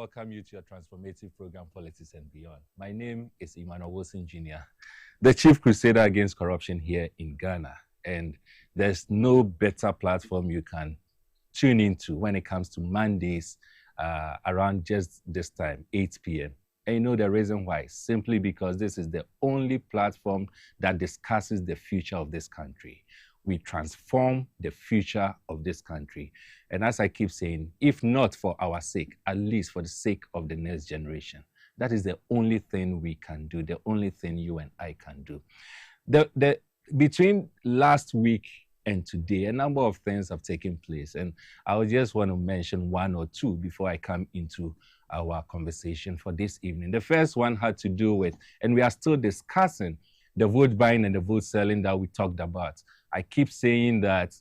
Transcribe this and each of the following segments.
welcome you to your transformative program, Politics and Beyond. My name is Emmanuel Jr., the Chief Crusader against corruption here in Ghana. And there's no better platform you can tune into when it comes to Mondays around just this time, 8 p.m. And you know the reason why? Simply because this is the only platform that discusses the future of this country. We transform the future of this country. And as I keep saying, if not for our sake, at least for the sake of the next generation. That is the only thing we can do, the only thing you and I can do. Between last week and today, a number of things have taken place. And I just want to mention one or two before I come into our conversation for this evening. The first one had to do with, and we are still discussing, the vote buying and the vote selling that we talked about. I keep saying that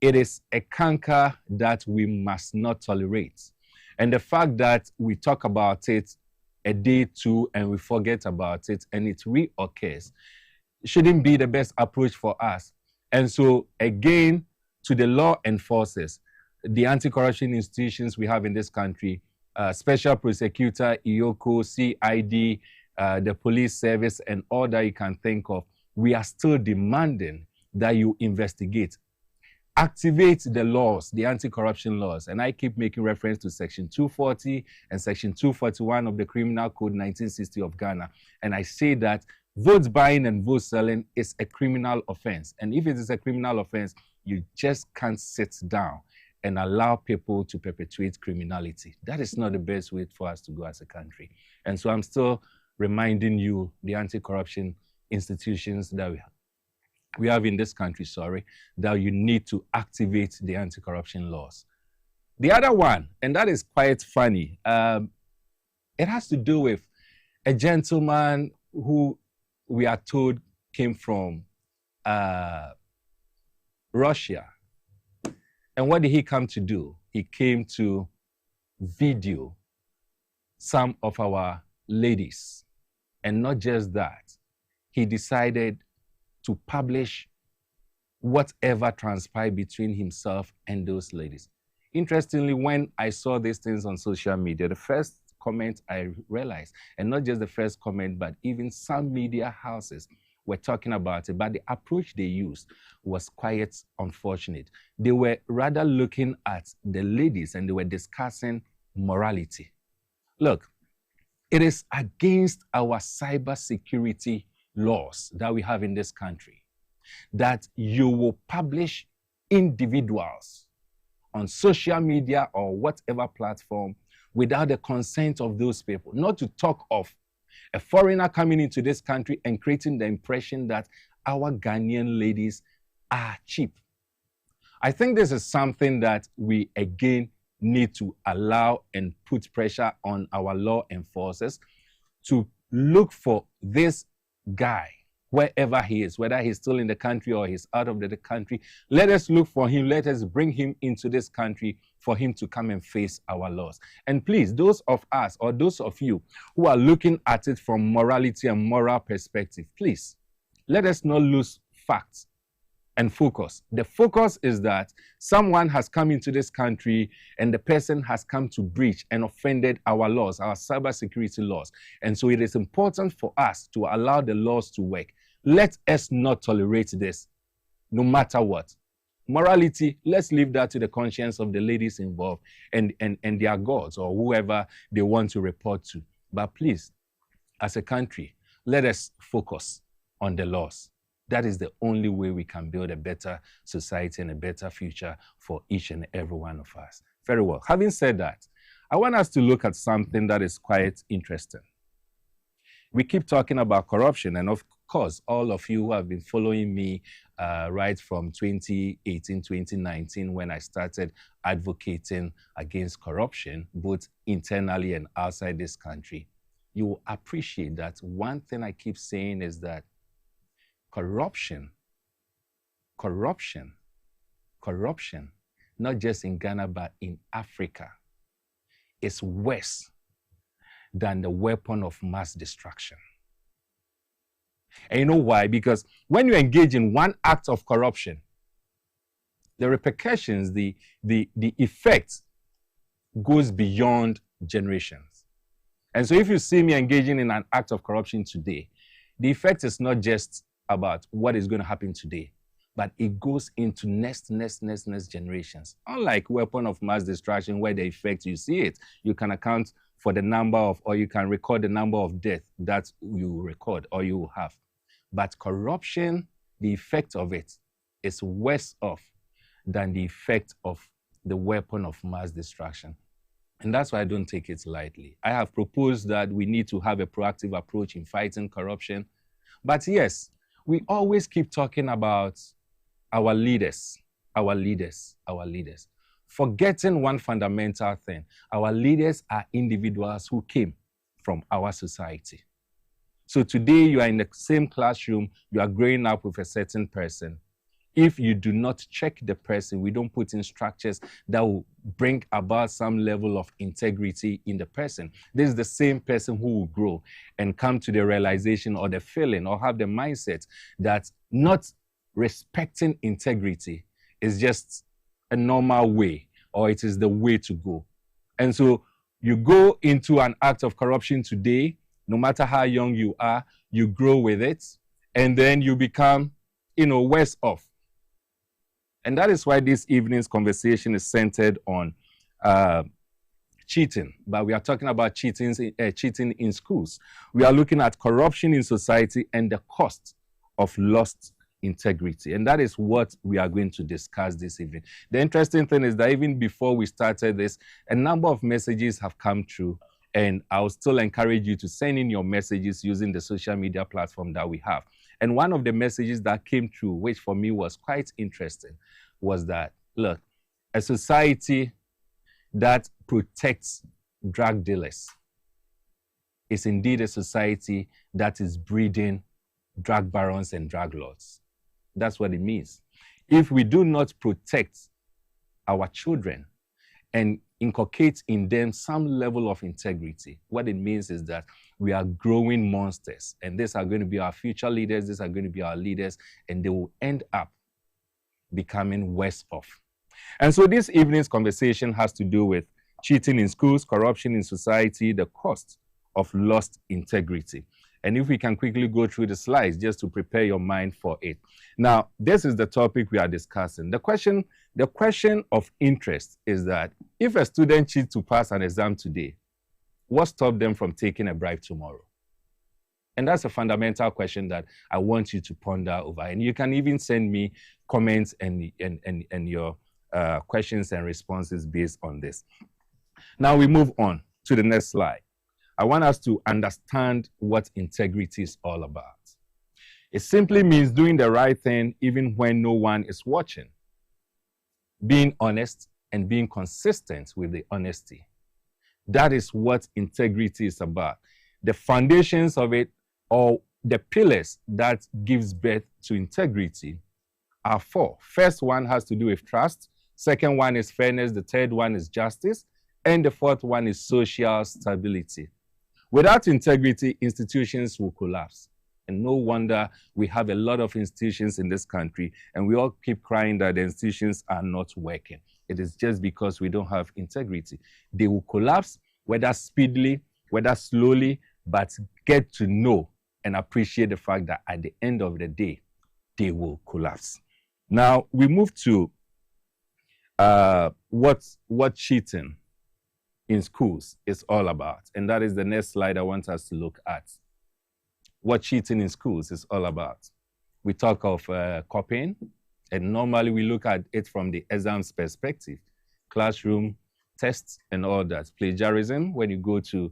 it is a canker that we must not tolerate. And the fact that we talk about it a day, two, and we forget about it, and it reoccurs, shouldn't be the best approach for us. And so, again, to the law enforcers, the anti-corruption institutions we have in this country, Special Prosecutor, IOCO, CID, the police service, and all that you can think of, we are still demanding that you investigate, activate the laws, the anti-corruption laws. And I keep making reference to Section 240 and Section 241 of the Criminal Code 1960 of Ghana. And I say that vote buying and vote selling is a criminal offense. And if it is a criminal offense, you just can't sit down and allow people to perpetuate criminality. That is not the best way for us to go as a country. And so I'm still reminding you, the anti-corruption institutions that we have in this country, that you need to activate the anti-corruption laws. The other one, and that is quite funny, it has to do with a gentleman who we are told came from Russia. And what did he come to do? He came to video some of our ladies. And not just that, he decided to publish whatever transpired between himself and those ladies. Interestingly, when I saw these things on social media, the first comment I realized, and not just the first comment, but even some media houses were talking about it, but the approach they used was quite unfortunate. They were rather looking at the ladies and they were discussing morality. Look, it is against our cybersecurity laws that we have in this country that you will publish individuals on social media or whatever platform without the consent of those people. Not to talk of a foreigner coming into this country and creating the impression that our Ghanaian ladies are cheap. I think this is something that we again need to allow and put pressure on our law enforcers to look for this guy, wherever he is, whether he's still in the country or he's out of the country. Let us look for him. Let us bring him into this country for him to come and face our laws. And please, those of us or those of you who are looking at it from morality and moral perspective, please, let us not lose facts and focus. The focus is that someone has come into this country and the person has come to breach and offended our laws, our cybersecurity laws. And so it is important for us to allow the laws to work. Let us not tolerate this, no matter what. Morality, let's leave that to the conscience of the ladies involved and their gods or whoever they want to report to. But please, as a country, let us focus on the laws. That is the only way we can build a better society and a better future for each and every one of us. Very well. Having said that, I want us to look at something that is quite interesting. We keep talking about corruption, and of course, all of you who have been following me right from 2018, 2019, when I started advocating against corruption, both internally and outside this country, you will appreciate that one thing I keep saying is that corruption, not just in Ghana, but in Africa, is worse than the weapon of mass destruction. And you know why? Because when you engage in one act of corruption, the repercussions, the effect goes beyond generations. And so if you see me engaging in an act of corruption today, the effect is not just about what is going to happen today, but it goes into next generations. Unlike weapon of mass destruction, where the effect, you see it, you can account for the number of, or you can record the number of deaths that you record or you have. But corruption, the effect of it is worse off than the effect of the weapon of mass destruction. And that's why I don't take it lightly. I have proposed that we need to have a proactive approach in fighting corruption. But yes, we always keep talking about our leaders, forgetting one fundamental thing. Our leaders are individuals who came from our society. So today you are in the same classroom, you are growing up with a certain person. If you do not check the person, we don't put in structures that will bring about some level of integrity in the person. This is the same person who will grow and come to the realization or the feeling or have the mindset that not respecting integrity is just a normal way, or it is the way to go. And so you go into an act of corruption today, no matter how young you are, you grow with it, and then you become, worse off. And that is why this evening's conversation is centered on cheating. But we are talking about cheating in schools. We are looking at corruption in society and the cost of lost integrity. And that is what we are going to discuss this evening. The interesting thing is that even before we started this, a number of messages have come through. And I'll still encourage you to send in your messages using the social media platform that we have. And one of the messages that came through, which for me was quite interesting, was that, look, a society that protects drug dealers is indeed a society that is breeding drug barons and drug lords. That's what it means. If we do not protect our children and inculcate in them some level of integrity, what it means is that we are growing monsters, and these are going to be our future leaders, these are going to be our leaders, and they will end up becoming worse off. And so this evening's conversation has to do with cheating in schools, corruption in society, the cost of lost integrity. And if we can quickly go through the slides just to prepare your mind for it. Now, this is the topic we are discussing. The question of interest is that if a student cheats to pass an exam today, what stops them from taking a bribe tomorrow? And that's a fundamental question that I want you to ponder over. And you can even send me comments and your questions and responses based on this. Now we move on to the next slide. I want us to understand what integrity is all about. It simply means doing the right thing even when no one is watching. Being honest and being consistent with the honesty. That is what integrity is about. The foundations of it, or the pillars that gives birth to integrity, are four. First one has to do with trust. Second one is fairness. The third one is justice. And the fourth one is social stability. Without integrity, institutions will collapse. And no wonder we have a lot of institutions in this country, and we all keep crying that the institutions are not working. It is just because we don't have integrity. They will collapse, whether speedily, whether slowly, but get to know and appreciate the fact that at the end of the day, they will collapse. Now, we move to what cheating in schools is all about. And that is the next slide I want us to look at. What cheating in schools is all about. We talk of copying, and normally we look at it from the exams perspective, classroom tests and all that. Plagiarism, when you go to,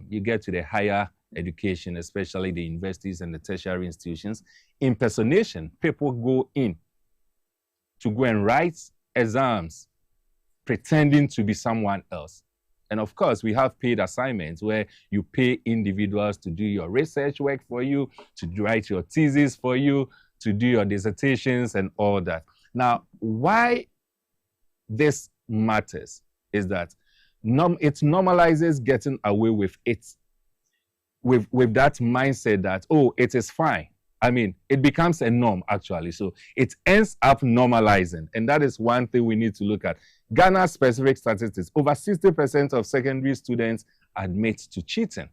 you get to the higher education, especially the universities and the tertiary institutions. Impersonation, people go in to go and write exams pretending to be someone else. And of course, we have paid assignments where you pay individuals to do your research work for you, to write your thesis for you, to do your dissertations and all that. Now, why this matters is that it normalizes getting away with it, with that mindset that, oh, it is fine. I mean, it becomes a norm, actually. So it ends up normalizing. And that is one thing we need to look at. Ghana's specific statistics, over 60% of secondary students admit to cheating.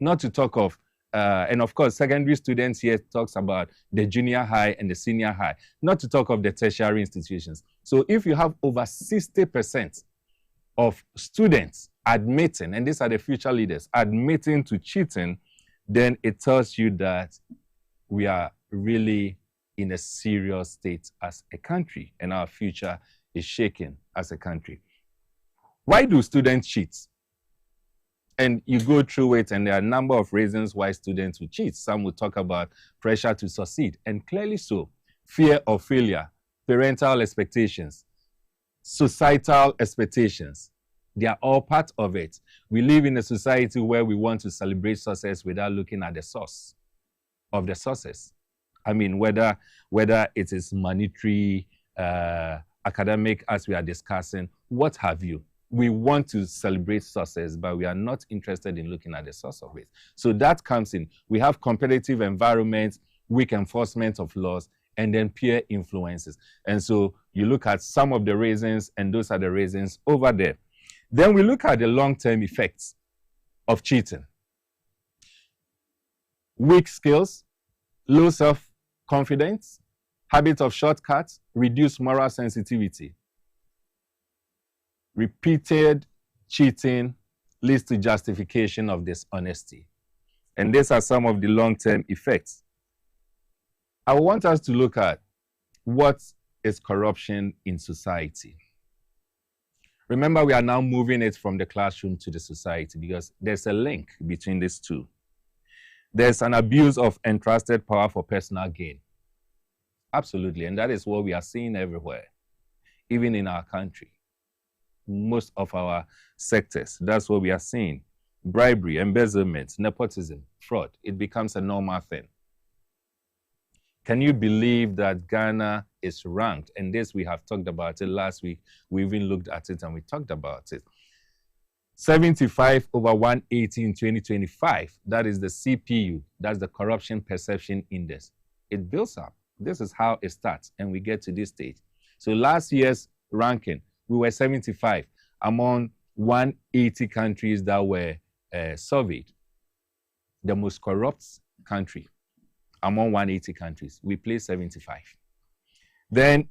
Not to talk of, and of course, secondary students here talks about the junior high and the senior high, not to talk of the tertiary institutions. So if you have over 60% of students admitting, and these are the future leaders, admitting to cheating, then it tells you that we are really in a serious state as a country, and our future is shaken as a country. Why do students cheat? And you go through it, and there are a number of reasons why students will cheat. Some will talk about pressure to succeed, and clearly so. Fear of failure, parental expectations, societal expectations. They are all part of it. We live in a society where we want to celebrate success without looking at the source of the success. I mean, whether it is monetary, academic, as we are discussing, what have you. We want to celebrate success, but we are not interested in looking at the source of it. So that comes in. We have competitive environments, weak enforcement of laws, and then peer influences. And so you look at some of the reasons, and those are the reasons over there. Then we look at the long-term effects of cheating. Weak skills, low self-confidence, habit of shortcuts, reduced moral sensitivity. Repeated cheating leads to justification of dishonesty. And these are some of the long-term effects. I want us to look at what is corruption in society. Remember, we are now moving it from the classroom to the society because there's a link between these two. There's an abuse of entrusted power for personal gain. Absolutely, and that is what we are seeing everywhere, even in our country. Most of our sectors, that's what we are seeing. Bribery, embezzlement, nepotism, fraud, it becomes a normal thing. Can you believe that Ghana is ranked? And this, we have talked about it last week. We even looked at it and we talked about it. 75 over 180 in 2025. That is the CPU. That's the Corruption Perception Index. It builds up. This is how it starts, and we get to this stage. So last year's ranking, we were 75 among 180 countries that were surveyed. The most corrupt country among 180 countries. We placed 75. Then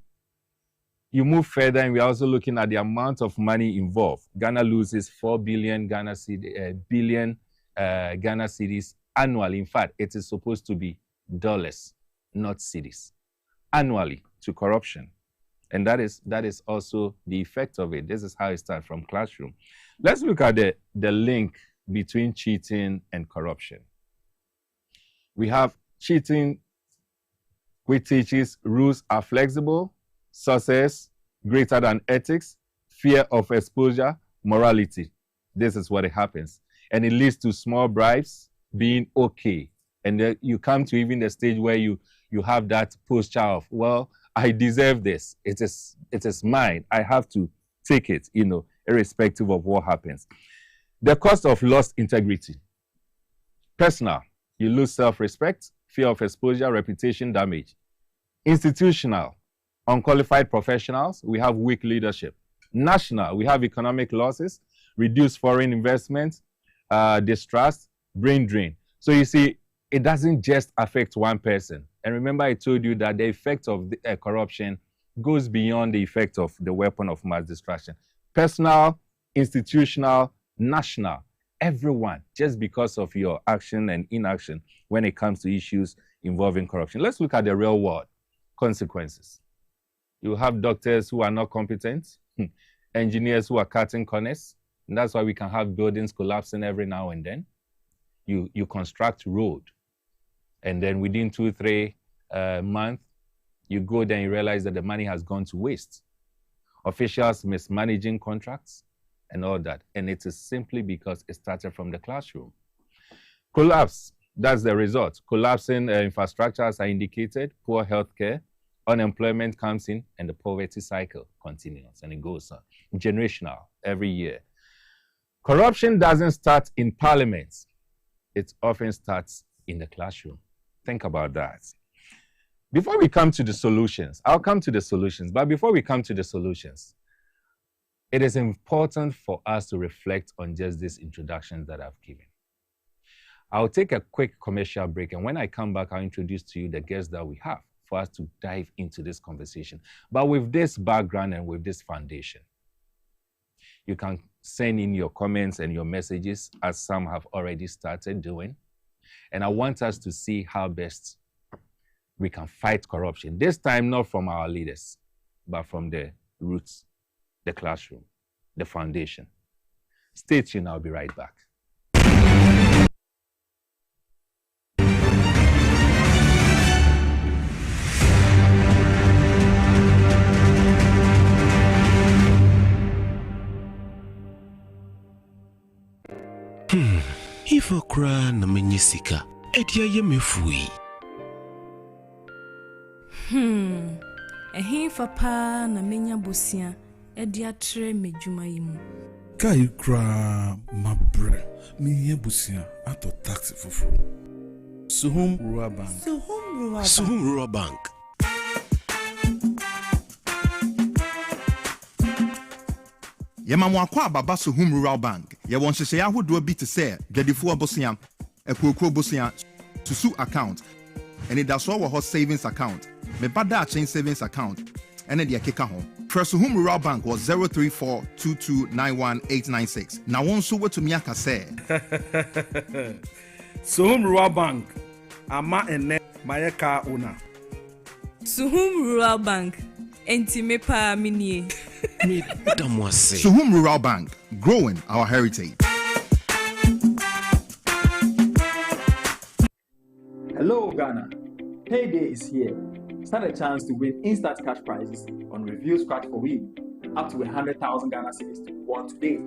you move further, and we're also looking at the amount of money involved. Ghana loses 4 billion Ghana cedis annually. In fact, it is supposed to be dollars, not cedis, annually to corruption. And that is also the effect of it. This is how it starts from classroom. Let's look at the link between cheating and corruption. We have cheating, which teaches rules are flexible, success greater than ethics, fear of exposure, morality. This is what it happens. And it leads to small bribes being okay. And then you come to even the stage where you have that posture of, well, I deserve this. It is mine. I have to take it, irrespective of what happens. The cost of lost integrity. Personal, you lose self-respect, fear of exposure, reputation damage. Institutional, unqualified professionals, we have weak leadership. National, we have economic losses, reduced foreign investment, distrust, brain drain. So you see, it doesn't just affect one person. And remember, I told you that the effect of corruption goes beyond the effect of the weapon of mass destruction. Personal, institutional, national, everyone, just because of your action and inaction when it comes to issues involving corruption. Let's look at the real world consequences. You have doctors who are not competent, engineers who are cutting corners, and that's why we can have buildings collapsing every now and then. You construct road, and then within 2-3 months, you go there and you realize that the money has gone to waste. Officials mismanaging contracts and all that. And it is simply because it started from the classroom. Collapse, that's the result. Collapsing infrastructure, as I indicated, poor healthcare, unemployment comes in, and the poverty cycle continues, and it goes on. Generational, every year. Corruption doesn't start in parliament. It often starts in the classroom. Think about that. Before we come to the solutions, I'll come to the solutions, but before we come to the solutions, it is important for us to reflect on just these introductions that I've given. I'll take a quick commercial break, and when I come back, I'll introduce to you the guests that we have for us to dive into this conversation. But with this background and with this foundation, you can send in your comments and your messages, as some have already started doing. And I want us to see how best we can fight corruption. This time, not from our leaders, but from the roots, the classroom, the foundation. Stay tuned, I'll be right back. Ifo kra na menye sika edia ye mefui. Ehin fa na menya bosia edia tre medwuma yimu. Kai kra mabre menye bosia ato taxi foforo. Suhum Rural Bank. Suhum Rural Bank. Yemamwa kwa baba Suhum Rural Bank. Ye won hyehyɛ ahodoɔ bi te sɛ dwadifo abosia, ekuokuro bosia, susu account, and it does all savings account. Me bada chain savings account, and then the keka ho. Press Suhum Rural Bank was 034229186. Now one so what to me aka say. Suhum Rural Bank. Ama ene mayeka una. Suhum Rural Bank. Enti me pa minie. Suhum Rural Bank, growing our heritage. Hello Ghana, payday is here. Stand a chance to win instant cash prizes on Review Scratch for Win, up to 100,000 Ghana cedis to be won today.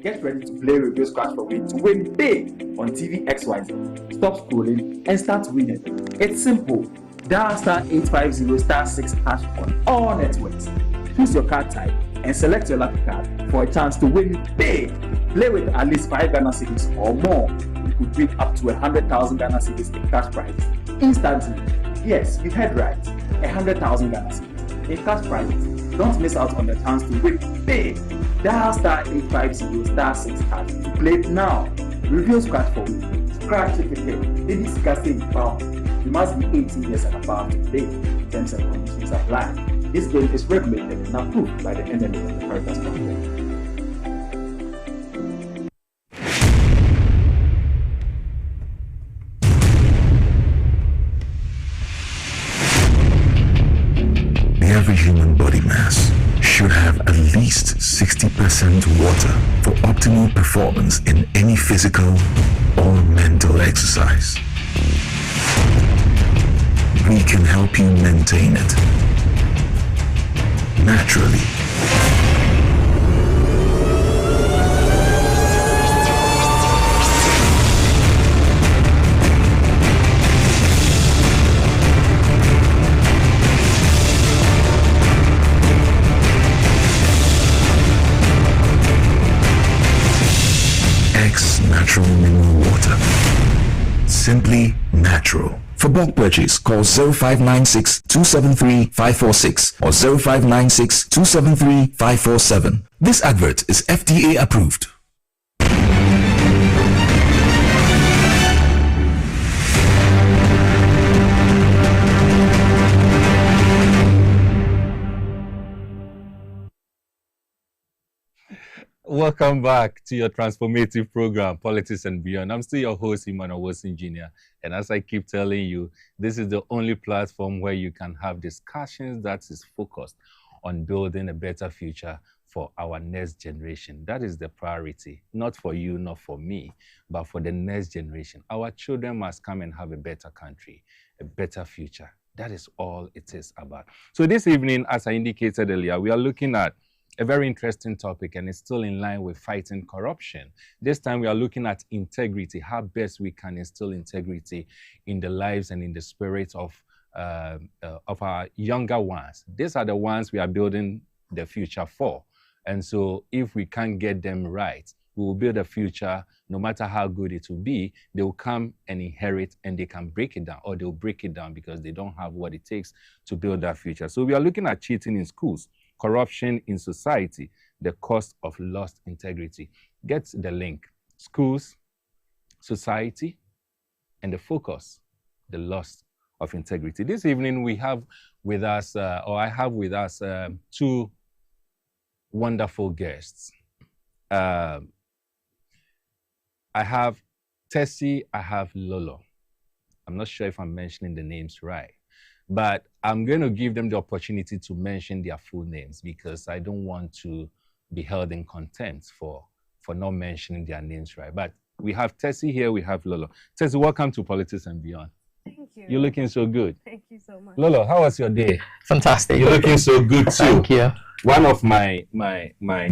Get ready to play Review Scratch for Win to win big on TV XYZ. Stop scrolling and start winning. It's simple. Dial *850*6# on all networks. Choose your card type and select your lucky card for a chance to win big. Play with at least 5 Ghana cedis or more. You could win up to 100,000 Ghana cedis in cash prizes instantly. Yes, you heard right. 100,000 Ghana cedis in cash prizes. Don't miss out on the chance to win big. Dial *850*6# to play now. Review Scratch for Win. Scratch it again. It is casting power. You must be 18 years and above to play. Terms and conditions apply. This game is regulated and approved by the NMA and the Caritas Platform. Every human body mass should have at least 60% water for optimal performance in any physical or mental exercise. We can help you maintain it naturally. Natural mineral water. Simply natural. For bulk purchase, call 0596 273 546 or 0596 273 547. This advert is FDA approved. Welcome back to your transformative program, Politics and Beyond. I'm still your host, Emmanuel Jr. And as I keep telling you, this is the only platform where you can have discussions that is focused on building a better future for our next generation. That is the priority, not for you, not for me, but for the next generation. Our children must come and have a better country, a better future. That is all it is about. So this evening, as I indicated earlier, we are looking at a very interesting topic, and it's still in line with fighting corruption. This time we are looking at integrity, how best we can instill integrity in the lives and in the spirits of our younger ones. These are the ones we are building the future for. And so if we can't get them right, we will build a future, no matter how good it will be, they will come and inherit and they can break it down, or they'll break it down because they don't have what it takes to build that future. So we are looking at cheating in schools, corruption in society, the cost of lost integrity. Get the link. Schools, society, and the focus, the loss of integrity. This evening we have with us, I have with us two wonderful guests. I have Tessie, I have Lolo. I'm not sure if I'm mentioning the names right, but I'm going to give them the opportunity to mention their full names because I don't want to be held in contempt for not mentioning their names right. But we have Tessie here, we have Lolo. Tessie, welcome to Politics and Beyond. Thank you. You're looking so good. Thank you so much. Lolo, how was your day? Fantastic. You're looking so good too. Thank you. One of my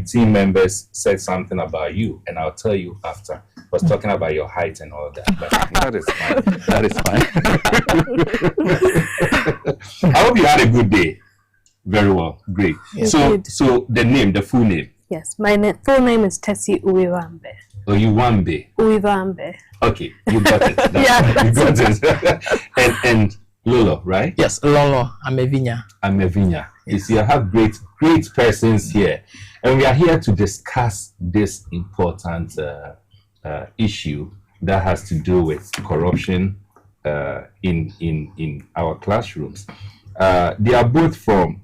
team members said something about you, and I'll tell you after. Was talking about your height and all that, but that is fine. That is fine. I hope you had a good day. Very well, great. Yes. So the full name. Yes, my full name is Tessie Uwambe. Uwambe. Uwambe. Okay, you got it. Yeah, you got it. and Lolo, right? Yes, Lolo. I'm Evinya. Yes. You see, I have great persons here, and we are here to discuss this important issue that has to do with corruption in our classrooms. They are both from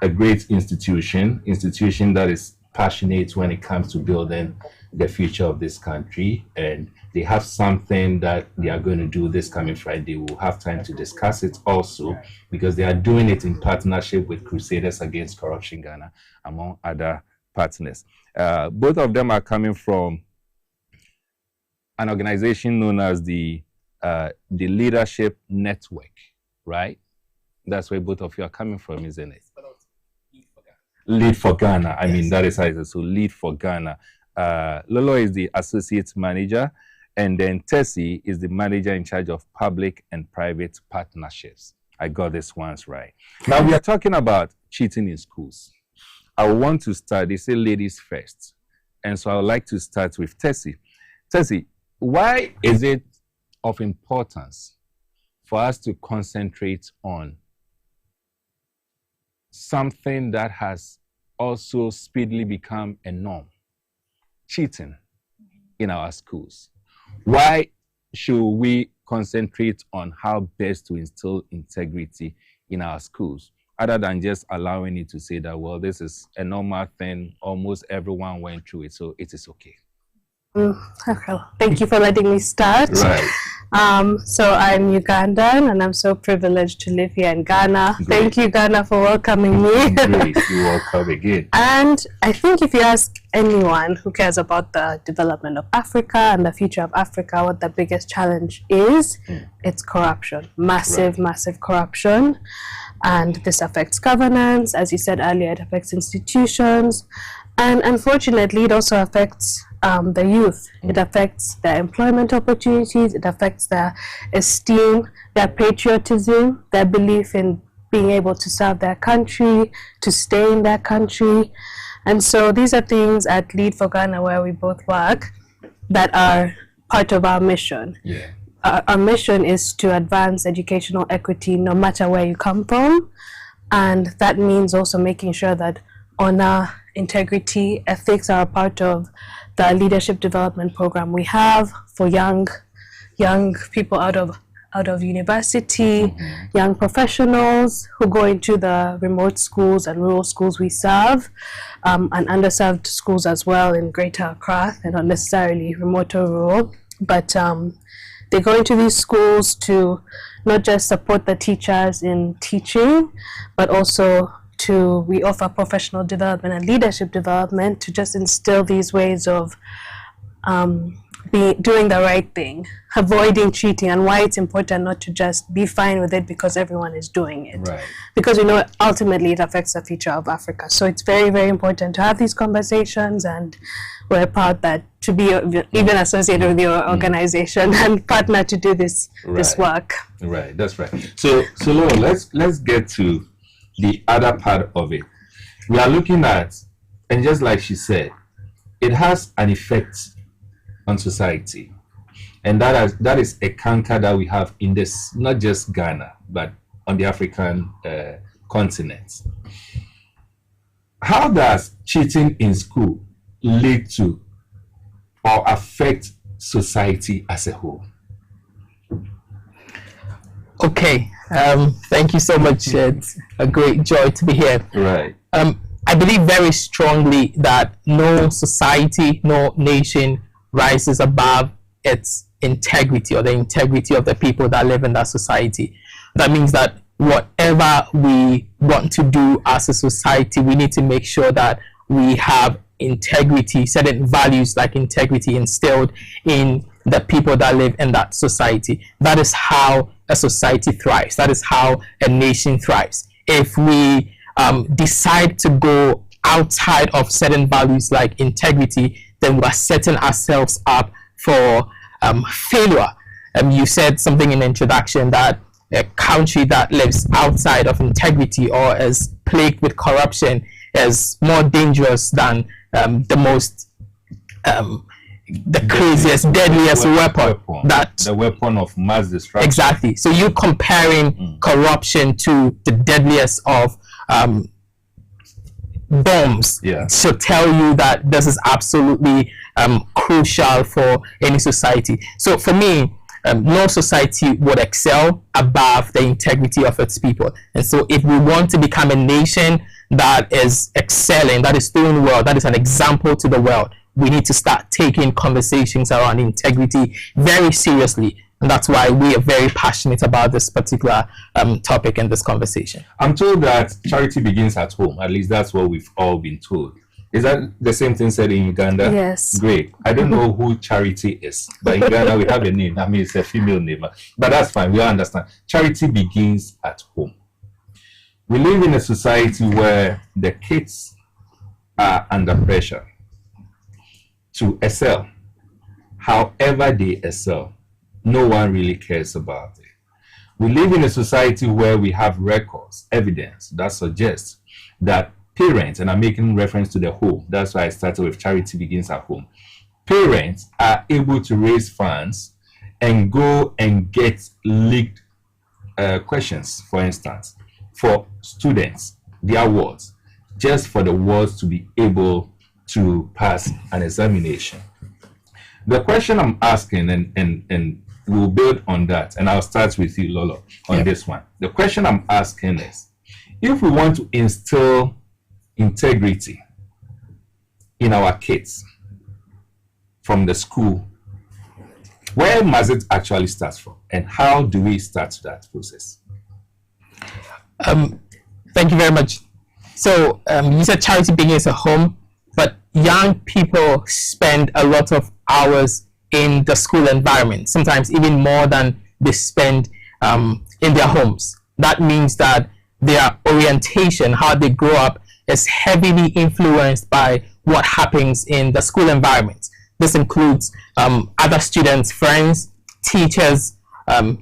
a great institution that is passionate when it comes to building the future of this country, and they have something that they are going to do this coming Friday. We'll have time to discuss it also because they are doing it in partnership with Crusaders Against Corruption Ghana, among other partners. Both of them are coming from an organization known as the Leadership Network, right? That's where both of you are coming from, isn't it? Lead for Ghana. I mean, that is how it is. So Lead for Ghana. Lolo is the associate manager, and then Tessie is the manager in charge of public and private partnerships. I got this once right. Now we are talking about cheating in schools. I want to start, they say ladies first. And so I would like to start with Tessie. Tessie, why is it of importance for us to concentrate on something that has also speedily become a norm, cheating in our schools? Why should we concentrate on how best to instill integrity in our schools, other than just allowing it to say that, well, this is a normal thing, almost everyone went through it, so it is okay? Okay. Thank you for letting me start. Right. So I'm Ugandan, and I'm so privileged to live here in Ghana. Great. Thank you, Ghana, for welcoming me. Great, you're welcome again. And I think if you ask anyone who cares about the development of Africa and the future of Africa, what the biggest challenge is, it's corruption. Massive corruption. And this affects governance. As you said earlier, it affects institutions. And unfortunately, it also affects the youth. It affects their employment opportunities. It affects their esteem, their patriotism, their belief in being able to serve their country, to stay in their country. And so these are things at Lead for Ghana, where we both work, that are part of our mission. Yeah. Our mission is to advance educational equity no matter where you come from. And that means also making sure that honor, integrity, ethics are a part of the leadership development program we have for young people out of university, young professionals who go into the remote schools and rural schools we serve, and underserved schools as well in Greater Accra, and not necessarily remote or rural, but they go into these schools to not just support the teachers in teaching, but also we offer professional development and leadership development to just instill these ways of doing the right thing, avoiding cheating, and why it's important not to just be fine with it because everyone is doing it. Right. Because we know ultimately it affects the future of Africa. So it's very, very important to have these conversations, and we're proud that to be even associated with your organization and partner to do this work. Right, that's right. So Lolo, let's get to the other part of it. We are looking at, and just like she said, it has an effect on society. And that is a canker that we have in this, not just Ghana, but on the African continent. How does cheating in school lead to or affect society as a whole? Okay, thank you so much. It's a great joy to be here. Right. I believe very strongly that no society, no nation rises above its integrity or the integrity of the people that live in that society. That means that whatever we want to do as a society, we need to make sure that we have integrity, certain values like integrity instilled in the people that live in that society. That is how a society thrives. That is how a nation thrives. If we decide to go outside of certain values like integrity, then we are setting ourselves up for failure. You said something in the introduction that a country that lives outside of integrity or is plagued with corruption is more dangerous than the most the craziest, deadliest weapon. That the weapon of mass destruction. Exactly. So you comparing corruption to the deadliest of bombs should tell you that this is absolutely crucial for any society. So for me, no society would excel above the integrity of its people. And so if we want to become a nation that is excelling, that is doing well, that is an example to the world, we need to start taking conversations around integrity very seriously. And that's why we are very passionate about this particular topic in this conversation. I'm told that charity begins at home. At least that's what we've all been told. Is that the same thing said in Uganda? Yes. Great. I don't know who Charity is, but in Ghana we have a name. I mean, it's a female name, but that's fine. We all understand. Charity begins at home. We live in a society where the kids are under pressure to excel. However they excel, no one really cares about it. We live in a society where we have records, evidence that suggests that parents, and I'm making reference to the home, that's why I started with charity begins at home. Parents are able to raise funds and go and get leaked questions, for instance, for students, their wards, just for the wards to be able to pass an examination. The question I'm asking, and we'll build on that, and I'll start with you, Lolo, on this one. The question I'm asking is, if we want to instill integrity in our kids from the school, where must it actually start from, and how do we start that process? Thank you very much. So you said charity begins at home, but young people spend a lot of hours in the school environment, sometimes even more than they spend in their homes. That means that their orientation, how they grow up, is heavily influenced by what happens in the school environment. This includes other students, friends, teachers,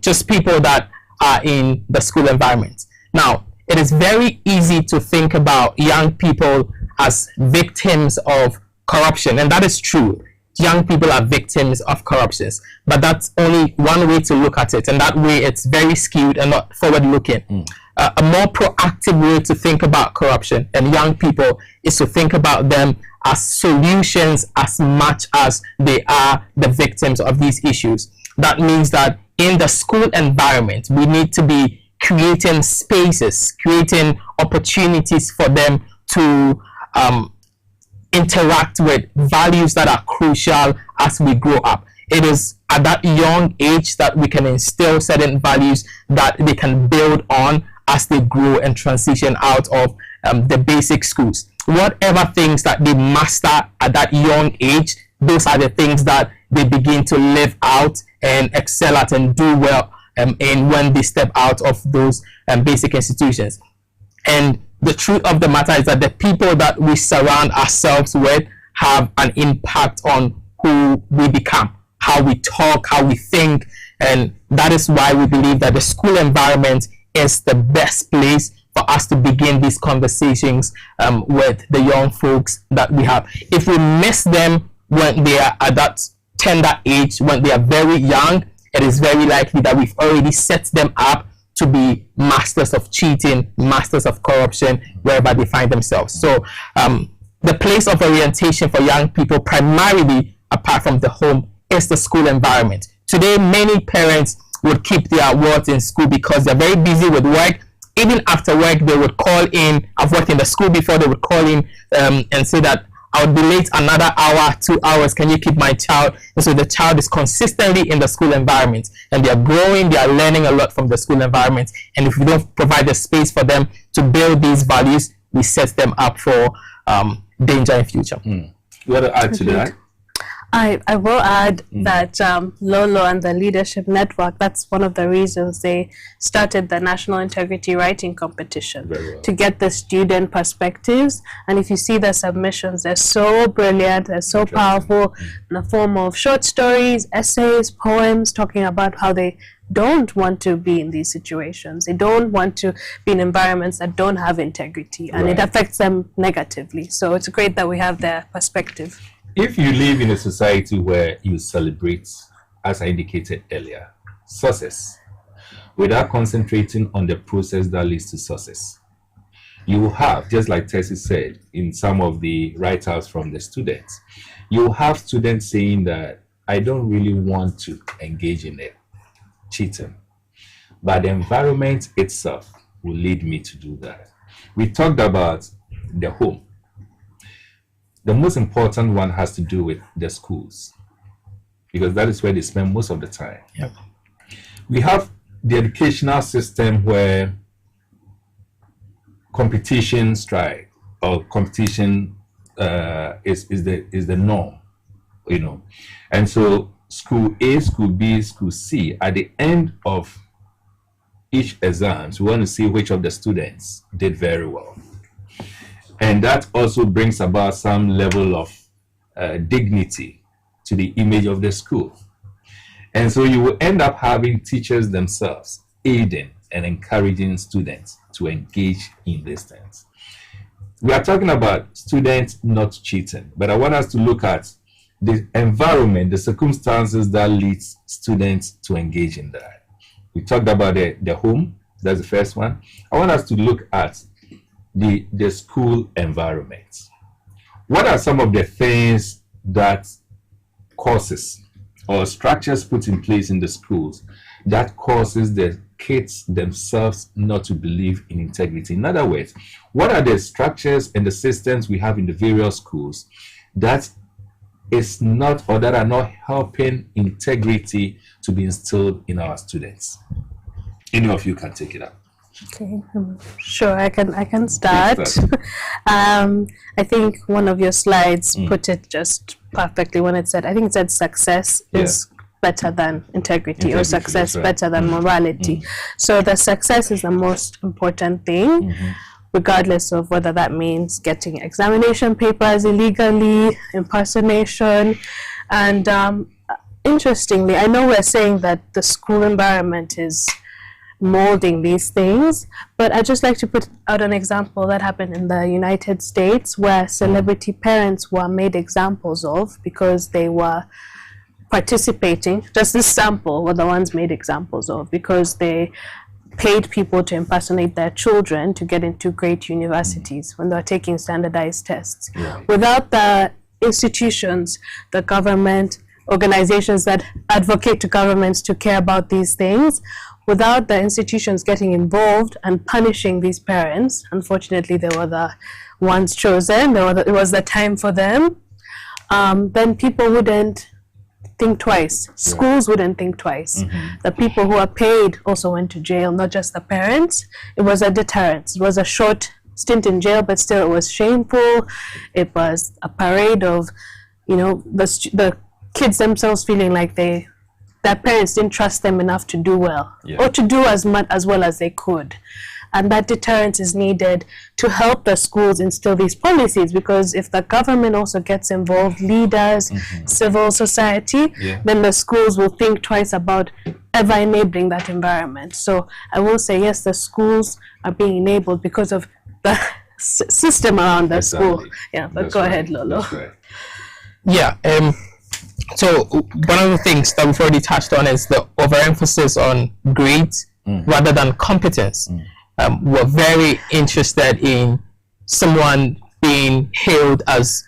just people that are in the school environment. Now, it is very easy to think about young people as victims of corruption, and that is true. Young people are victims of corruptions, but that's only one way to look at it, and that way it's very skewed and not forward-looking. A more proactive way to think about corruption and young people is to think about them as solutions as much as they are the victims of these issues. That means that in the school environment, we need to be creating spaces, creating opportunities for them to interact with values that are crucial as we grow up. It is at that young age that we can instill certain values that they can build on as they grow and transition out of the basic schools. Whatever things that they master at that young age, those are the things that they begin to live out and excel at and do well in when they step out of those basic institutions. And the truth of the matter is that the people that we surround ourselves with have an impact on who we become, how we talk, how we think, and that is why we believe that the school environment is the best place for us to begin these conversations with the young folks that we have. If we miss them when they are at that tender age, when they are very young, it is very likely that we've already set them up to be masters of cheating, masters of corruption, wherever they find themselves. So the place of orientation for young people, primarily apart from the home, is the school environment. Today, many parents would keep their wards in school because they're very busy with work. Even after work, they would call in. I've worked in the school before. They would call in and say that I would be late another hour, 2 hours. Can you keep my child? And so the child is consistently in the school environment, and they are growing. They are learning a lot from the school environment. And if we don't provide the space for them to build these values, we set them up for danger in future. You want to add to that? I will add that Lolo and the Leadership Network, that's one of the reasons they started the National Integrity Writing Competition, to get the student perspectives. And if you see the submissions, they're so brilliant, they're so powerful, in the form of short stories, essays, poems, talking about how they don't want to be in these situations. They don't want to be in environments that don't have integrity, and it affects them negatively. So it's great that we have their perspective. If you live in a society where you celebrate, as I indicated earlier, success, without concentrating on the process that leads to success, you will have, just like Tessie said in some of the write-outs from the students, you will have students saying that I don't really want to engage in it, cheating, but the environment itself will lead me to do that. We talked about the home. The most important one has to do with the schools, because that is where they spend most of the time. Yep. We have the educational system where competition strike or competition is the norm, you know. And so school A, school B, school C, at the end of each exams, we want to see which of the students did very well. And that also brings about some level of dignity to the image of the school. And so you will end up having teachers themselves aiding and encouraging students to engage in these things. We are talking about students not cheating, but I want us to look at the environment, the circumstances that leads students to engage in that. We talked about the home, that's the first one. I want us to look at the school environment. What are some of the things that causes or structures put in place in the schools that causes the kids themselves not to believe in integrity? In other words, what are the structures and the systems we have in the various schools that is not, or that are not helping integrity to be instilled in our students? Any of you can take it up. Okay, sure, I can start. I think one of your slides put it just perfectly when it said, I think it said success is better than integrity, or success better than morality. So the success is the most important thing, regardless of whether that means getting examination papers illegally, impersonation. And interestingly, I know we're saying that the school environment is molding these things, but I'd just like to put out an example that happened in the United States, where celebrity parents were made examples of because they were participating. Just this sample were the ones made examples of because they paid people to impersonate their children to get into great universities when they were taking standardized tests. Without the institutions, the government, organizations that advocate to governments to care about these things, without the institutions getting involved and punishing these parents, unfortunately they were the ones chosen, it was the time for them, then people wouldn't think twice. Schools wouldn't think twice. The people who are paid also went to jail, not just the parents. It was a deterrent. It was a short stint in jail, but still it was shameful. It was a parade of, you know, the kids themselves feeling like their parents didn't trust them enough to do well, or to do as well as they could. And that deterrence is needed to help the schools instill these policies, because if the government also gets involved, leaders, civil society, then the schools will think twice about ever enabling that environment. So I will say, yes, the schools are being enabled because of the system around the school. Yeah, but go ahead, Lolo. That's right. Yeah. So one of the things that we've already touched on is the overemphasis on grades rather than competence. We're very interested in someone being hailed as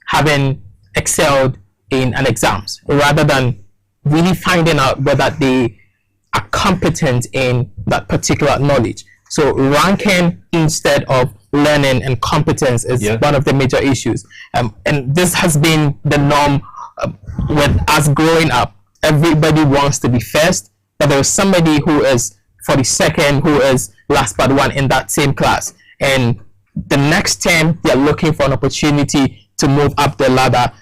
having excelled in an exams rather than really finding out whether they are competent in that particular knowledge. So ranking instead of learning and competence is one of the major issues. And this has been the norm with us growing up. Everybody wants to be first, but there is somebody who is 42nd, who is last but one in that same class. And the next term, they're looking for an opportunity to move up the ladder,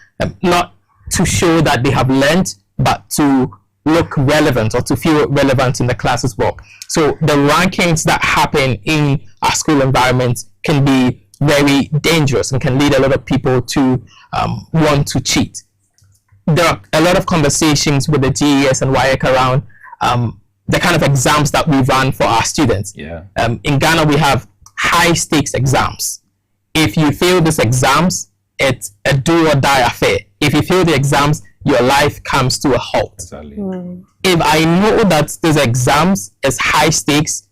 not to show that they have learned, but to look relevant or to feel relevant in the class as well. So the rankings that happen in our school environment can be very dangerous and can lead a lot of people to want to cheat. There are a lot of conversations with the GES and WAEC around the kind of exams that we run for our students. In Ghana, we have high stakes exams. If you fail these exams, it's a do or die affair. If you fail the exams, your life comes to a halt. If I know that these exams is high stakes,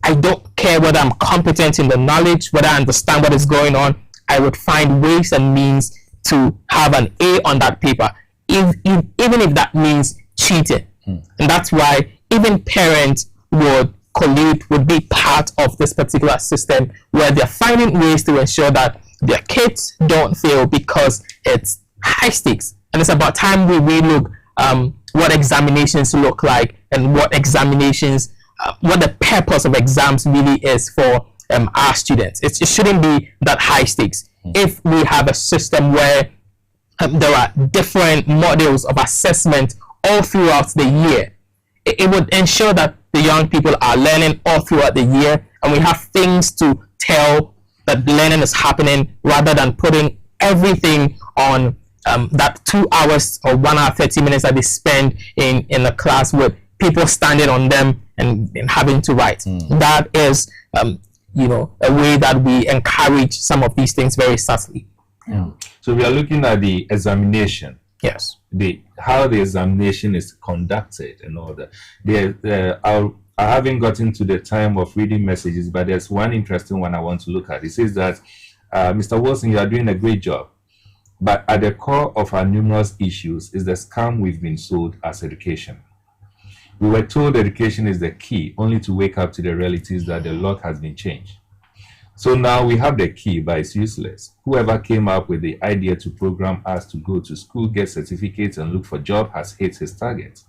I don't care whether I'm competent in the knowledge, whether I understand what is going on, I would find ways and means to have an A on that paper, even if that means cheating. And that's why even parents would collude, would be part of this particular system where they're finding ways to ensure that their kids don't fail because it's high stakes. And it's about time we relook what examinations look like and what examinations, what the purpose of exams really is for our students. It shouldn't be that high stakes. If we have a system where there are different models of assessment all throughout the year, it would ensure that the young people are learning all throughout the year, and we have things to tell that learning is happening rather than putting everything on that 2 hours or 1 hour 30 minutes that they spend in the class with people standing on them and having to write. That is a way that we encourage some of these things very subtly. So we are looking at the examination. Yes. How the examination is conducted and all that. I haven't gotten to the time of reading messages, but there's one interesting one I want to look at. It says that, Mr. Wilson, you are doing a great job. But at the core of our numerous issues is the scam we've been sold as education. We were told education is the key, only to wake up to the realities that the lock has been changed. So now we have the key, but it's useless. Whoever came up with the idea to program us to go to school, get certificates, and look for job has hit his target.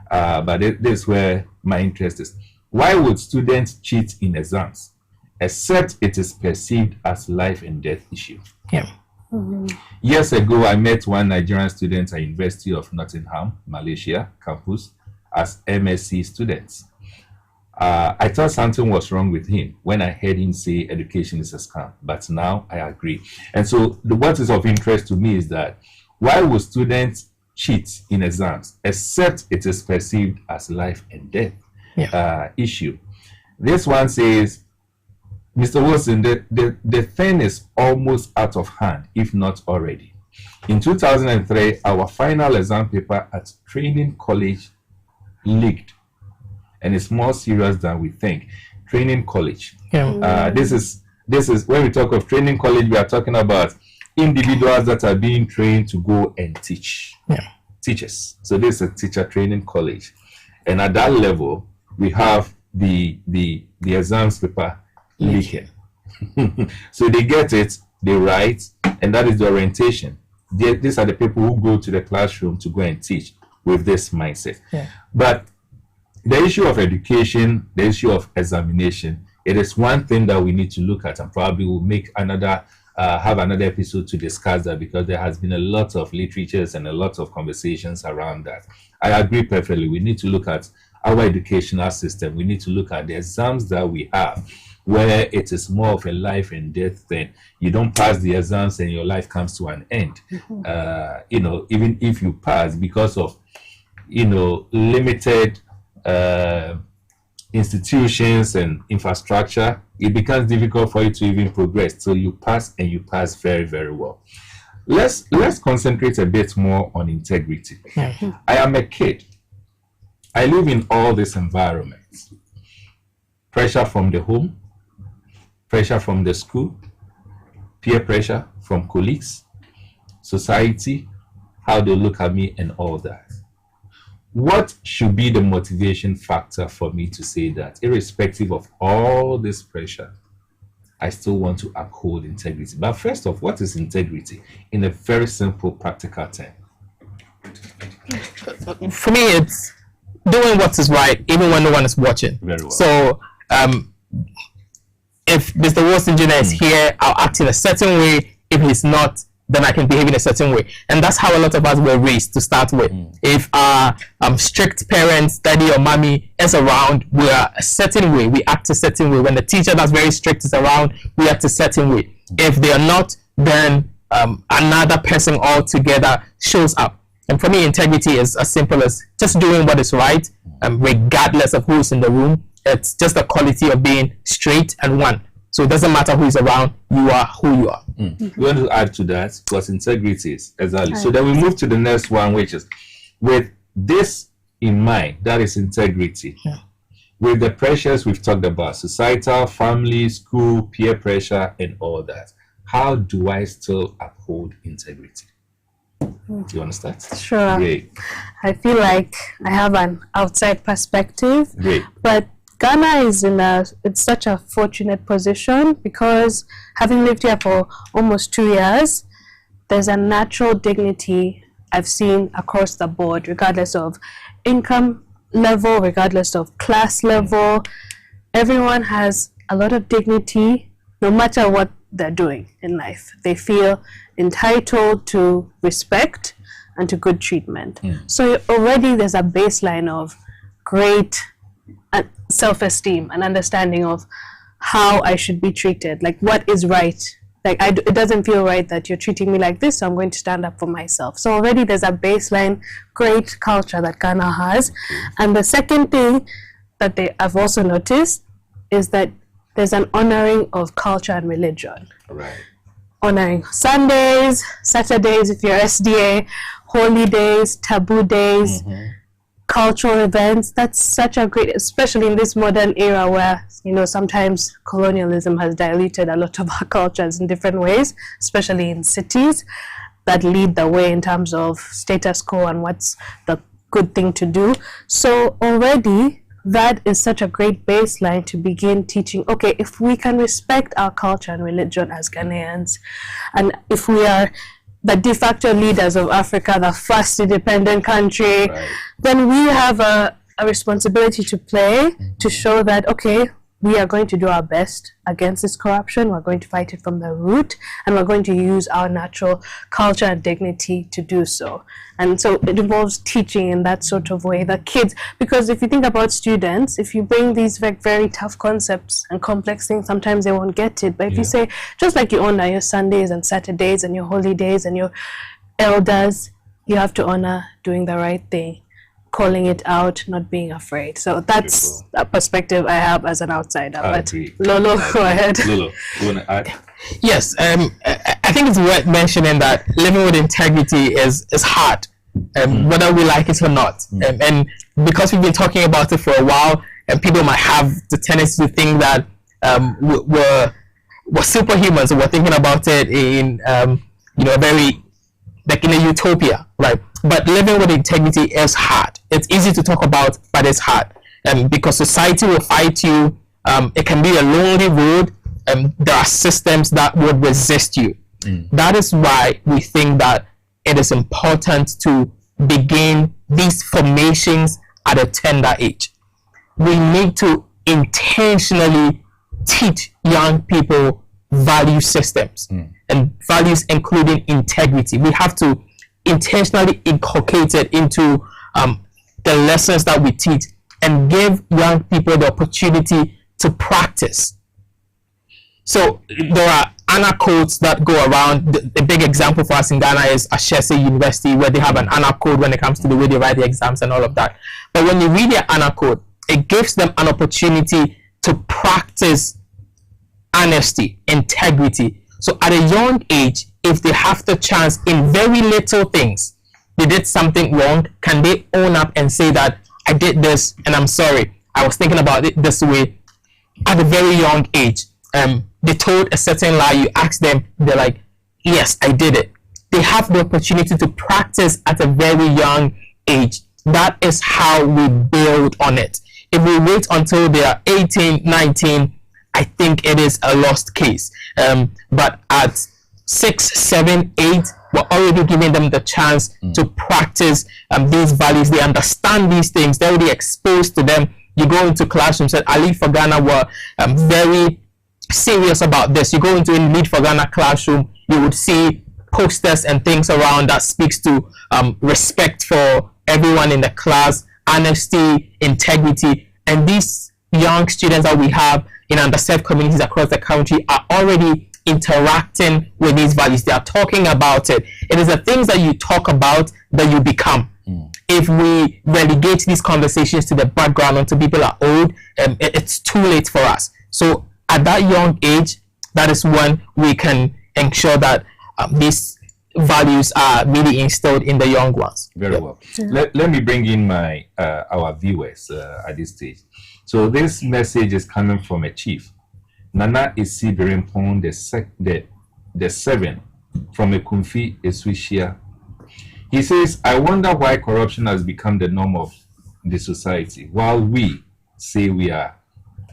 But this is where my interest is. Why would students cheat in exams, except it is perceived as life and death issue? Years ago, I met one Nigerian student at University of Nottingham, Malaysia campus as MSc students. I thought something was wrong with him when I heard him say education is a scam, but now I agree. And so what is of interest to me is that why would students cheat in exams, except it is perceived as life and death issue? This one says, Mr. Wilson, the thing is almost out of hand, if not already. In 2003, our final exam paper at training college leaked, and it's more serious than we think. Training college. This is when we talk of training college, we are talking about individuals that are being trained to go and teach. Teachers. So this is a teacher training college, and at that level, we have the exams paper leaking. So they get it, they write, and that is the orientation. These are the people who go to the classroom to go and teach with this mindset. But the issue of education, the issue of examination, it is one thing that we need to look at, and probably we'll make another have another episode to discuss that, because there has been a lot of literatures and a lot of conversations around that. I agree perfectly. We need to look at our educational system, we need to look at the exams that we have, where it is more of a life and death thing. You don't pass the exams and your life comes to an end. Even if you pass, because of limited institutions and infrastructure, it becomes difficult for you to even progress. So you pass, and you pass very, very well. Let's concentrate a bit more on integrity. I am a kid. I live in all these environments. Pressure from the home, pressure from the school, peer pressure from colleagues, society, how they look at me, and all that. What should be the motivation factor for me to say that, irrespective of all this pressure, I still want to uphold integrity? But first off, what is integrity in a very simple, practical term? For me, it's doing what is right, even when no one is watching. Very well. So, if Mr. Wilson Jr. is here, I'll act in a certain way. If he's not, then I can behave in a certain way. And that's how a lot of us were raised to start with. If our strict parents, daddy or mommy, is around, we are a certain way, we act a certain way. When the teacher that's very strict is around, we act a certain way. If they are not, then another person altogether shows up. And for me, integrity is as simple as just doing what is right, regardless of who's in the room. It's just the quality of being straight and one. So it doesn't matter who is around, you are who you are. We want to add to that, because integrity is exactly. So then we move to the next one, which is, with this in mind, that is integrity. With the pressures we've talked about, societal, family, school, peer pressure, and all that, how do I still uphold integrity? Do you want to start? Sure. Great. I feel like I have an outside perspective, Great. but Ghana is in it's such a fortunate position, because having lived here for almost 2 years, there's a natural dignity I've seen across the board, regardless of income level, regardless of class level. Everyone has a lot of dignity, no matter what they're doing in life. They feel entitled to respect and to good treatment. So already there's a baseline of great self-esteem and understanding of how I should be treated, like what is right. Like it doesn't feel right that you're treating me like this, so I'm going to stand up for myself. So already there's a baseline great culture that Ghana has. And the second thing that I've also noticed is that there's an honoring of culture and religion. Right. Honoring Sundays, Saturdays if you're SDA, holy days, taboo days, cultural events. That's such a great, especially in this modern era where, sometimes colonialism has diluted a lot of our cultures in different ways, especially in cities that lead the way in terms of status quo and what's the good thing to do. So already that is such a great baseline to begin teaching, okay, if we can respect our culture and religion as Ghanaians, and if we are the de facto leaders of Africa, the first independent country, then we have a responsibility to play to show that, okay, we are going to do our best against this corruption. We're going to fight it from the root, and we're going to use our natural culture and dignity to do so. And so it involves teaching in that sort of way. The kids, because if you think about students, if you bring these very tough concepts and complex things, sometimes they won't get it. But if you say, just like you honor your Sundays and Saturdays and your holy days and your elders, you have to honor doing the right thing, calling it out, not being afraid. So that's a perspective I have as an outsider. But Lolo, go ahead. Lolo, you want to add? Yes, I think it's worth mentioning that living with integrity is hard, whether we like it or not. And because we've been talking about it for a while, and people might have the tendency to think that we're superhumans, so we're thinking about it in a very, like in a utopia, right? But living with integrity is hard. It's easy to talk about, but it's hard. Because society will fight you. It can be a lonely road. There are systems that would resist you. That is why we think that it is important to begin these formations at a tender age. We need to intentionally teach young people value systems and values including integrity. We have to intentionally inculcate it into the lessons that we teach and give young people the opportunity to practice. So there are honor codes that go around. The big example for us in Ghana is Ashesi University, where they have an honor code when it comes to the way they write the exams and all of that. But when you read their honor code, it gives them an opportunity to practice honesty, integrity. So at a young age, if they have the chance in very little things, they did something wrong, can they own up and say that I did this and I'm sorry, I was thinking about it this way at a very young age? They told a certain lie, you ask them, they're like, yes, I did it. They have the opportunity to practice at a very young age. That is how we build on it. If we wait until they are 18, 19, I think it is a lost case. But at 6, 7, 8, we're already giving them the chance to practice these values. They understand these things. They're already exposed to them. You go into classrooms, and Ali for Ghana were very serious about this. You go into a Lead for Ghana classroom, you would see posters and things around that speaks to respect for everyone in the class, honesty, integrity. And these young students that we have in underserved communities across the country are already interacting with these values. They are talking about it. It is the things that you talk about that you become. If we relegate these conversations to the background until people are old, it's too late for us. So at that young age, that is when we can ensure that these values are really instilled in the young ones. Very well. Let me bring in my our viewers at this stage. So this message is coming from a chief, Nana Isi Berimpon, the 7 from a Kumfi Eswishia. He says, I wonder why corruption has become the norm of the society, while we say we are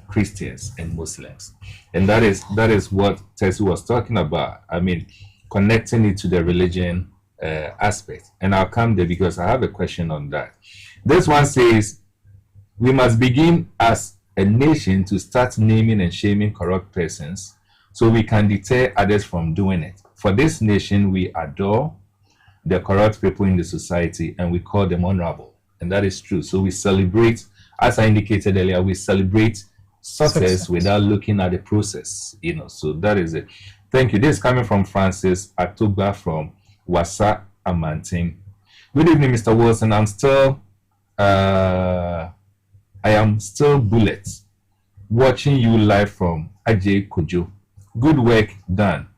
Christians and Muslims. And that is what Tessie was talking about. I mean, connecting it to the religion aspect. And I'll come there because I have a question on that. This one says, we must begin as a nation to start naming and shaming corrupt persons so we can deter others from doing it. For this nation, we adore the corrupt people in the society and we call them honorable. And that is true. So we celebrate, as I indicated earlier, we celebrate success without looking at the process, so that is it. Thank you. This is coming from Francis Atuba from Wasa Amanting. Good evening, Mr. Wilson. I am still Bullet, watching you live from Ajay Kojo. Good work done.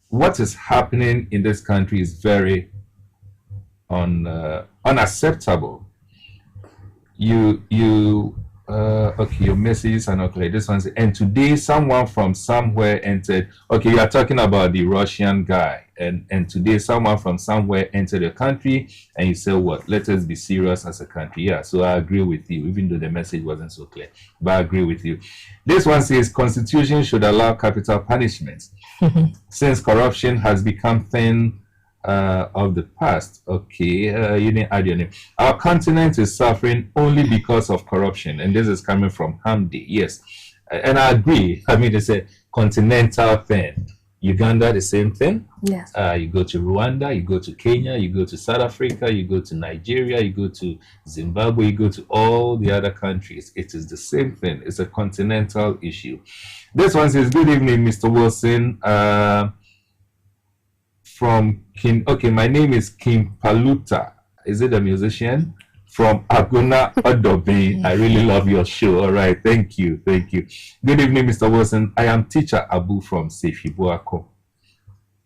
What is happening in this country is very unacceptable. Okay, your messages are not clear. This one says, and today someone from somewhere entered. Okay, you are talking about the Russian guy, and today someone from somewhere entered the country, and you say, what? Let us be serious as a country. Yeah, so I agree with you, even though the message wasn't so clear, but I agree with you. This one says, Constitution should allow capital punishment since corruption has become thing of the past. Okay, you didn't add your name. Our continent is suffering only because of corruption, and this is coming from Hamdi. Yes, and I agree. I mean, it's a continental thing. Uganda, the same thing. Yes. You go to Rwanda, you go to Kenya, you go to South Africa, you go to Nigeria, you go to Zimbabwe, you go to all the other countries. It is the same thing. It's a continental issue. This one says, good evening, Mr. Wilson. From Kim, okay, my name is Kim Paluta. Is it a musician? From Aguna Odobe. I really love your show. All right, thank you. Good evening, Mr. Wilson. I am teacher Abu from Sefi Boako.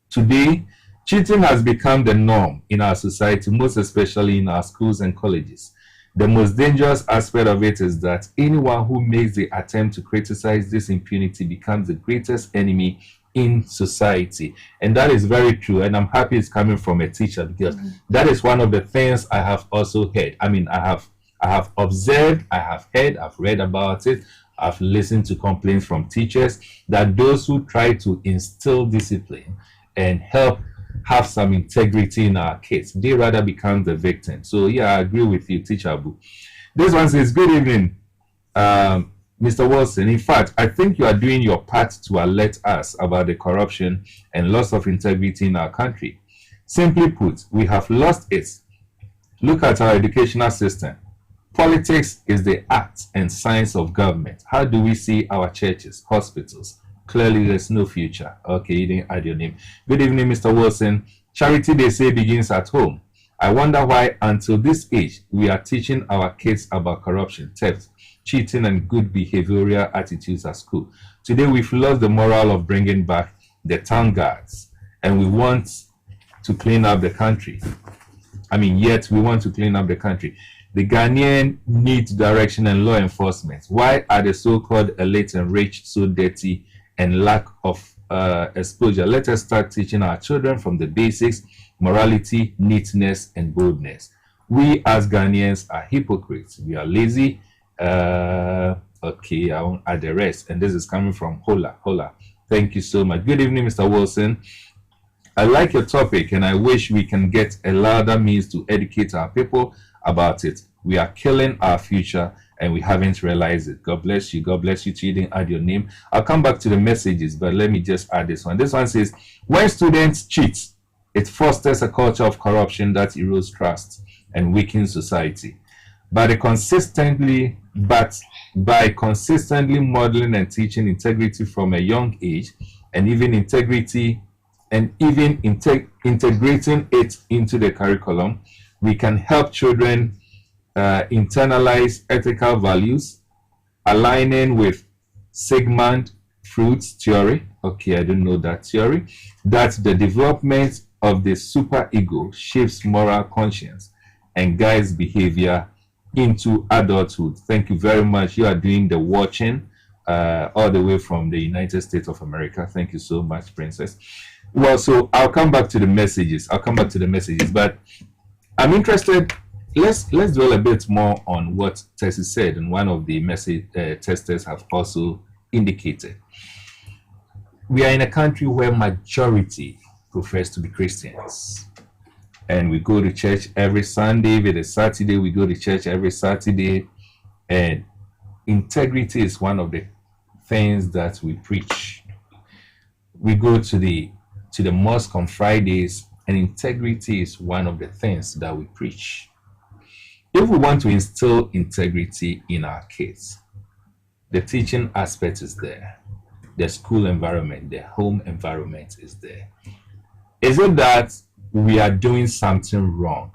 Today, cheating has become the norm in our society, most especially in our schools and colleges. The most dangerous aspect of it is that anyone who makes the attempt to criticize this impunity becomes the greatest enemy in society. And that is very true, and I'm happy it's coming from a teacher, because that is one of the things I have also heard. I mean, I have observed, I have heard, I've read about it, I've listened to complaints from teachers that those who try to instill discipline and help have some integrity in our kids, they rather become the victim. So yeah, I agree with you, Teacher Abu. This one says, good evening, Mr. Wilson. In fact, I think you are doing your part to alert us about the corruption and loss of integrity in our country. Simply put, we have lost it. Look at our educational system. Politics is the art and science of government. How do we see our churches, hospitals? Clearly, there's no future. Okay, you didn't add your name. Good evening, Mr. Wilson. Charity, they say, begins at home. I wonder why, until this age, we are teaching our kids about corruption, theft, cheating, and good behavioral attitudes at school. Today, we've lost the moral of bringing back the town guards, and we want to clean up the country. Yet we want to clean up the country. The Ghanaian needs direction and law enforcement. Why are the so-called elite and rich so dirty and lack of exposure? Let us start teaching our children from the basics: morality, neatness, and boldness. We as Ghanaians are hypocrites. We are lazy. Okay, I won't add the rest. And this is coming from Hola. Thank you so much. Good evening, Mr. Wilson. I like your topic, and I wish we can get a louder means to educate our people about it. We are killing our future, and we haven't realized it. God bless you. God bless you too. You didn't add your name. I'll come back to the messages, but let me just add this one. This one says, when students cheat, it fosters a culture of corruption that erodes trust and weakens society. By consistently modeling and teaching integrity from a young age, and even integrating it into the curriculum, we can help children internalize ethical values, aligning with Sigmund Freud's theory. Okay, I don't know that theory. That the development of the superego shapes moral conscience and guides behavior into adulthood. Thank you very much. You are doing the watching all the way from the United States of America. Thank you so much, Princess. Well, so I'll come back to the messages. But I'm interested. Let's dwell a bit more on what Tessie said, and one of the message testers have also indicated. We are in a country where majority profess to be Christians, and we go to church every Sunday. If it is Saturday, we go to church every Saturday, and integrity is one of the things that we preach. We go to the mosque on Fridays, and integrity is one of the things that we preach. If we want to instill integrity in our kids, the teaching aspect is there. The school environment, the home environment is there. Is it that we are doing something wrong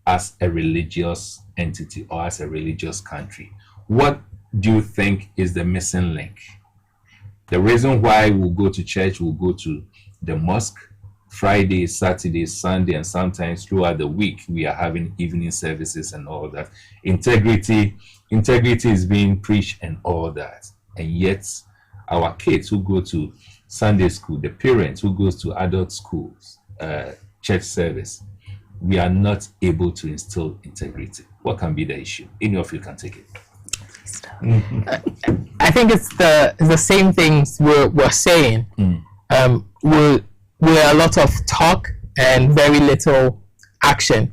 as a religious entity or as a religious country? What do you think is the missing link? The reason why we'll go to church, we'll go to the mosque Friday, Saturday, Sunday, and sometimes throughout the week we are having evening services and all that. Integrity is being preached and all that. And yet our kids who go to Sunday school, the parents who goes to adult schools, church service, we are not able to instill integrity. What can be the issue? Any of you can take it. I think it's the same things we're saying. We're a lot of talk and very little action.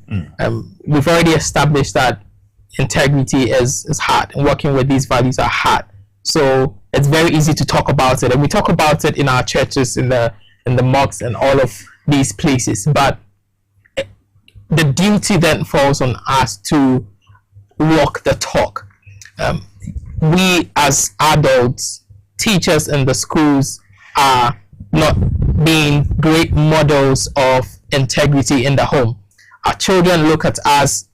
We've already established that integrity is hard, and working with these values are hard. So it's very easy to talk about it, and we talk about it in our churches, in the mosques, and all of these places. But the duty then falls on us to walk the talk. We as adults, teachers in the schools, are not being great models of integrity in the home. Our children look at us,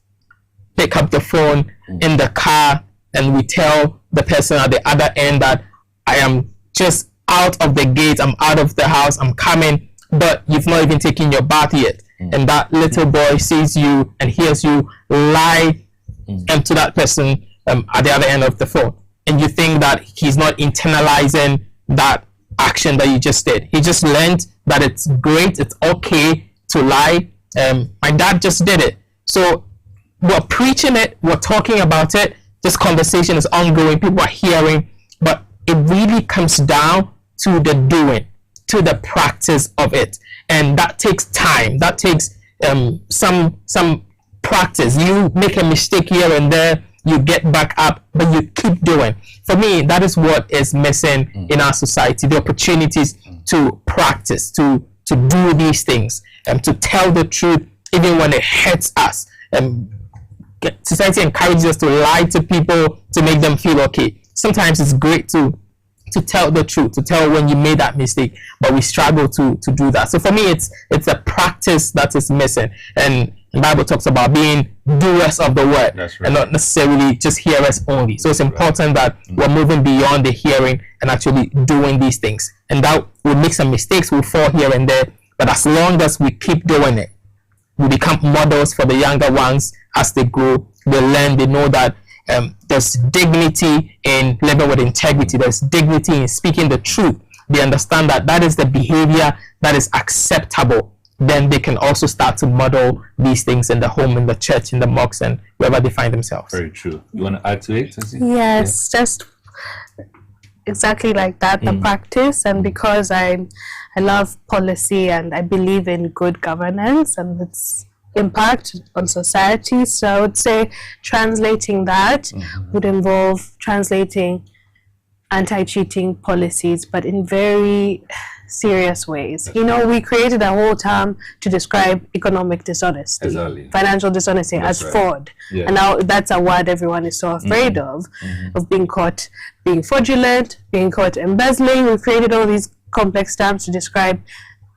pick up the phone in the car, and we tell the person at the other end that I am just out of the gate, I'm out of the house, I'm coming, but you've not even taken your bath yet. And that little boy sees you and hears you lie to that person at the other end of the phone. And you think that he's not internalizing that action that you just did. He just learned that it's great, it's okay to lie. My dad just did it. So we're preaching it, we're talking about it, this conversation is ongoing, people are hearing, but it really comes down to the doing, to the practice of it. And that takes time, that takes some practice. You make a mistake here and there, you get back up, but you keep doing. For me, that is what is missing in our society, the opportunities to practice, to do these things, to tell the truth even when it hurts us. society encourages us to lie to people to make them feel okay. Sometimes it's great to tell the truth, to tell when you made that mistake, but we struggle to do that. So for me, it's a practice that is missing. And the Bible talks about being doers of the word, That's right. and not necessarily just hearers only. So it's important that we're moving beyond the hearing and actually doing these things. And that we'll make some mistakes, we'll fall here and there, but as long as we keep doing it, we become models for the younger ones as they grow. They learn, they know that there's dignity in living with integrity. There's dignity in speaking the truth. They understand that that is the behavior that is acceptable. Then they can also start to model these things in the home, in the church, in the mosques, and wherever they find themselves. Very true. You want to add to it? Yes, just exactly like that, the practice. And because I love policy and I believe in good governance and its impact on society, so I would say translating that would involve translating anti-cheating policies, but in very serious ways. You know, we created a whole term to describe economic dishonesty, Exactly. financial dishonesty as right. fraud. Yeah. And now that's a word everyone is so afraid of being caught being fraudulent, being caught embezzling. We've created all these complex terms to describe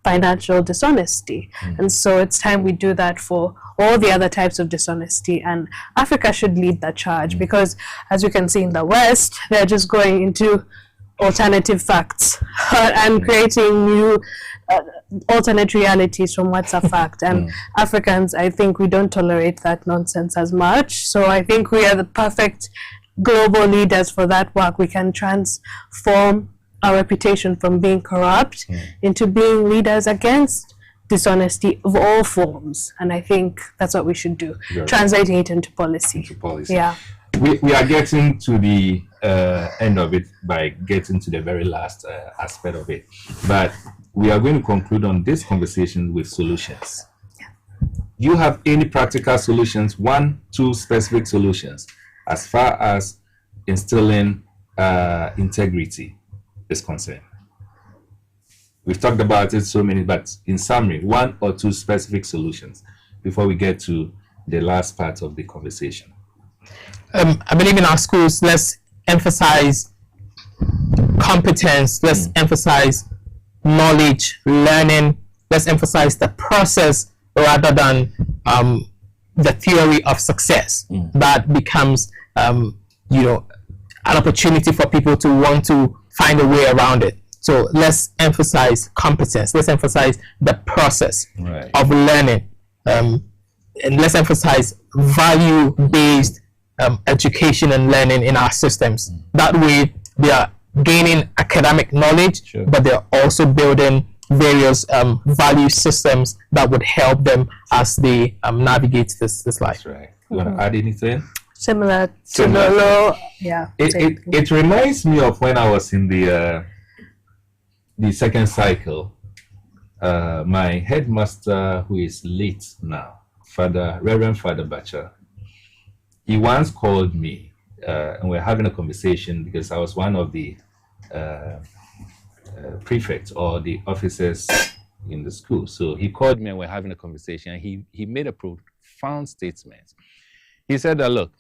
financial dishonesty. And so it's time we do that for all the other types of dishonesty, and Africa should lead that charge, because as you can see in the West, they're just going into alternative facts and creating new alternate realities from what's a fact. And Africans, I think we don't tolerate that nonsense as much. So I think we are the perfect global leaders for that work. We can transform our reputation from being corrupt into being leaders against dishonesty of all forms. And I think that's what we should do, translating it into policy. Yeah. We are getting to the end of it by getting to the very last aspect of it. But we are going to conclude on this conversation with solutions. Do you have any practical solutions, 1-2 specific solutions, as far as instilling integrity is concerned? We've talked about it so many, but in summary, 1 or 2 specific solutions before we get to the last part of the conversation. I believe in our schools, let's emphasize competence, let's emphasize knowledge, learning, let's emphasize the process rather than the theory of success. That becomes, an opportunity for people to want to find a way around it. So let's emphasize competence, let's emphasize the process of learning, and let's emphasize value-based education and learning in our systems. That way they are gaining academic knowledge, but they're also building various value systems that would help them as they navigate this life. That's right. You want to add anything? Similar to Lolo. Yeah. It reminds me of when I was in the second cycle. My headmaster, who is late now, Reverend Father Bacha, he once called me and we're having a conversation because I was one of the prefects or the officers in the school. So he called me and we're having a conversation. He made a profound statement. He said that, look,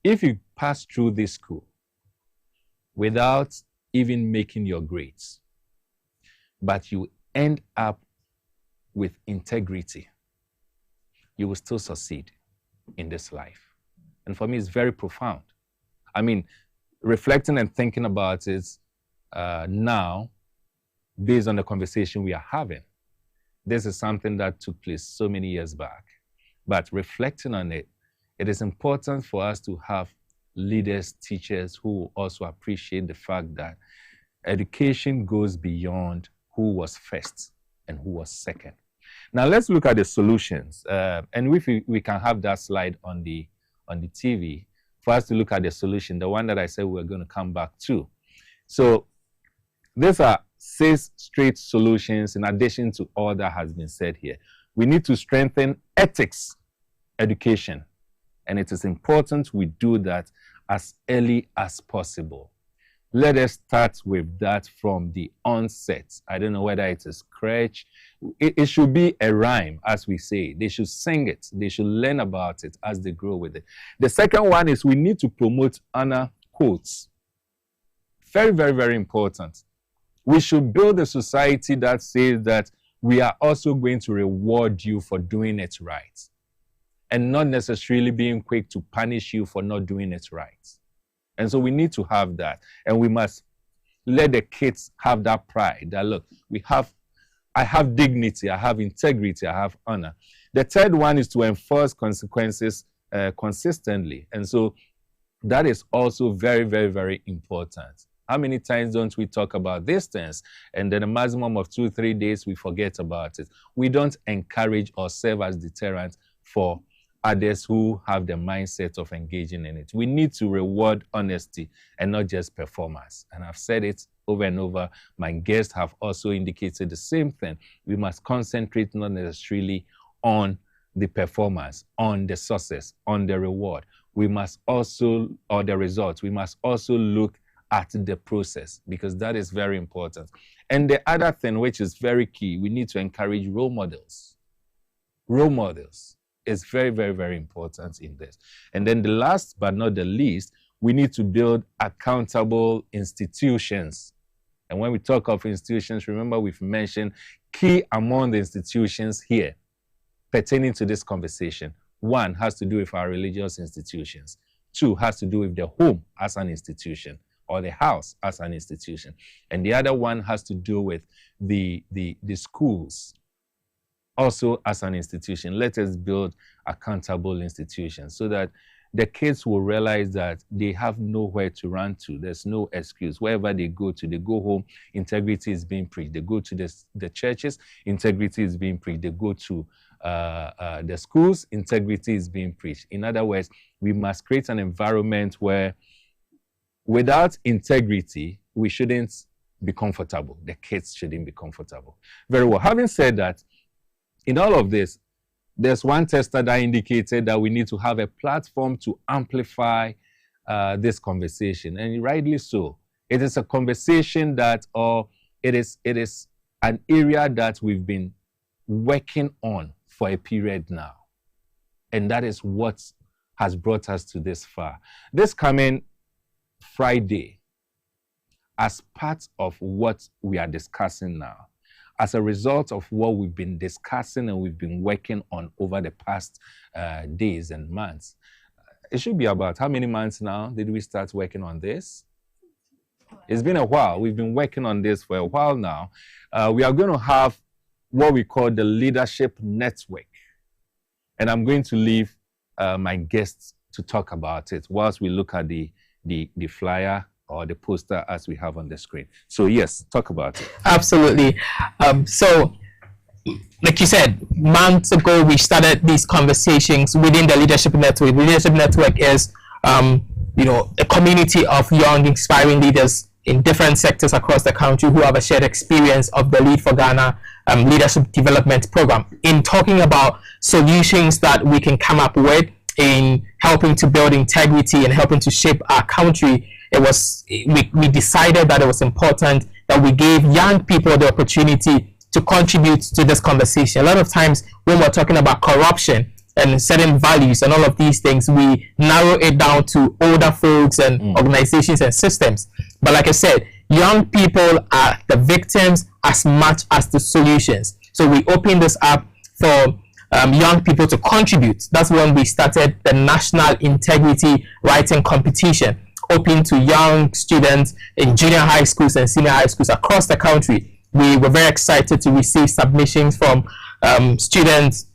if you pass through this school without even making your grades, but you end up with integrity, you will still succeed in this life. And for me, it's very profound. I mean, reflecting and thinking about it now, based on the conversation we are having, this is something that took place so many years back. But reflecting on it, it is important for us to have leaders, teachers who also appreciate the fact that education goes beyond who was first and who was second. Now let's look at the solutions. And if we can have that slide on the TV for us to look at the solution, the one that I said we're going to come back to. So these are 6 straight solutions in addition to all that has been said here. We need to strengthen ethics education, and it is important we do that as early as possible. Let us start with that from the onset. I don't know whether it is crutch. It should be a rhyme, as we say. They should sing it. They should learn about it as they grow with it. The second one is we need to promote honor quotes. Very, very, very important. We should build a society that says that we are also going to reward you for doing it right, and not necessarily being quick to punish you for not doing it right. And so we need to have that. And we must let the kids have that pride that, look, I have dignity, I have integrity, I have honor. The third one is to enforce consequences consistently. And so that is also very, very, very important. How many times don't we talk about these things, and then a maximum of 2-3 days we forget about it? We don't encourage or serve as deterrent for others who have the mindset of engaging in it. We need to reward honesty and not just performance. And I've said it over and over. My guests have also indicated the same thing. We must concentrate not necessarily on the performance, on the success, on the reward. We must also, or the results, we must also look at the process, because that is very important. And the other thing, which is very key, we need to encourage role models. Role models is very, very, very important in this. And then the last but not the least, we need to build accountable institutions. And when we talk of institutions, remember we've mentioned key among the institutions here pertaining to this conversation. One has to do with our religious institutions. Two has to do with the home as an institution, or the house as an institution. And the other one has to do with the schools also as an institution. Let us build accountable institutions so that the kids will realize that they have nowhere to run to. There's no excuse. Wherever they go to, they go home, integrity is being preached. They go to the churches, integrity is being preached. They go to the schools, integrity is being preached. In other words, we must create an environment where without integrity, we shouldn't be comfortable. The kids shouldn't be comfortable. Very well. Having said that, in all of this, there's one tester that indicated that we need to have a platform to amplify this conversation, and rightly so. It is a conversation that, or it is an area that we've been working on for a period now, and that is what has brought us to this far. This coming Friday, as part of what we are discussing now, as a result of what we've been discussing and we've been working on over the past days and months. It should be about how many months now did we start working on this? It's been a while. We've been working on this for a while now. We are going to have what we call the Leadership Network. And I'm going to leave my guests to talk about it whilst we look at the flyer or the poster as we have on the screen. So yes, talk about it. Absolutely. So, like you said, months ago, we started these conversations within the Leadership Network. The Leadership Network is, a community of young, inspiring leaders in different sectors across the country who have a shared experience of the Lead for Ghana Leadership Development Program in talking about solutions that we can come up with in helping to build integrity and helping to shape our country. We decided that it was important that we gave young people the opportunity to contribute to this conversation. A lot of times when we're talking about corruption and certain values and all of these things, we narrow it down to older folks and organizations and systems. But like I said, young people are the victims as much as the solutions. So we opened this up for young people to contribute. That's when we started the National Integrity Writing Competition, open to young students in junior high schools and senior high schools across the country. We were very excited to receive submissions from students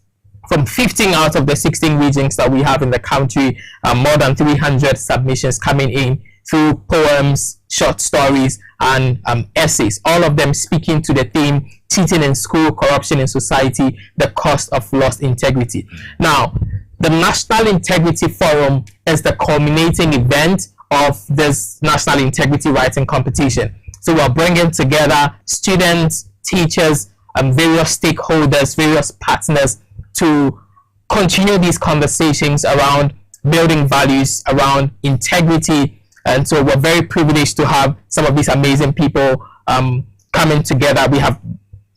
from 15 out of the 16 regions that we have in the country. More than 300 submissions coming in through poems, short stories, and essays, all of them speaking to the theme, cheating in school, corruption in society, the cost of lost integrity. Now, the National Integrity Forum is the culminating event of this National Integrity Writing Competition. So we're bringing together students, teachers, and various stakeholders, various partners to continue these conversations around building values, around integrity, And so we're very privileged to have some of these amazing people coming together. We have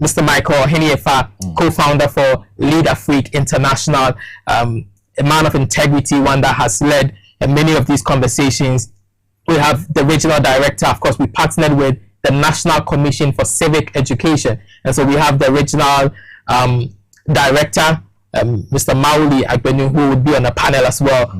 Mr. Michael Heniefa, co-founder for Lead Afrique International, a man of integrity, one that has led many of these conversations. We have the regional director. Of course, we partnered with the National Commission for Civic Education. And so we have the regional director, Mr. Mauli Agbenu, who would be on the panel as well.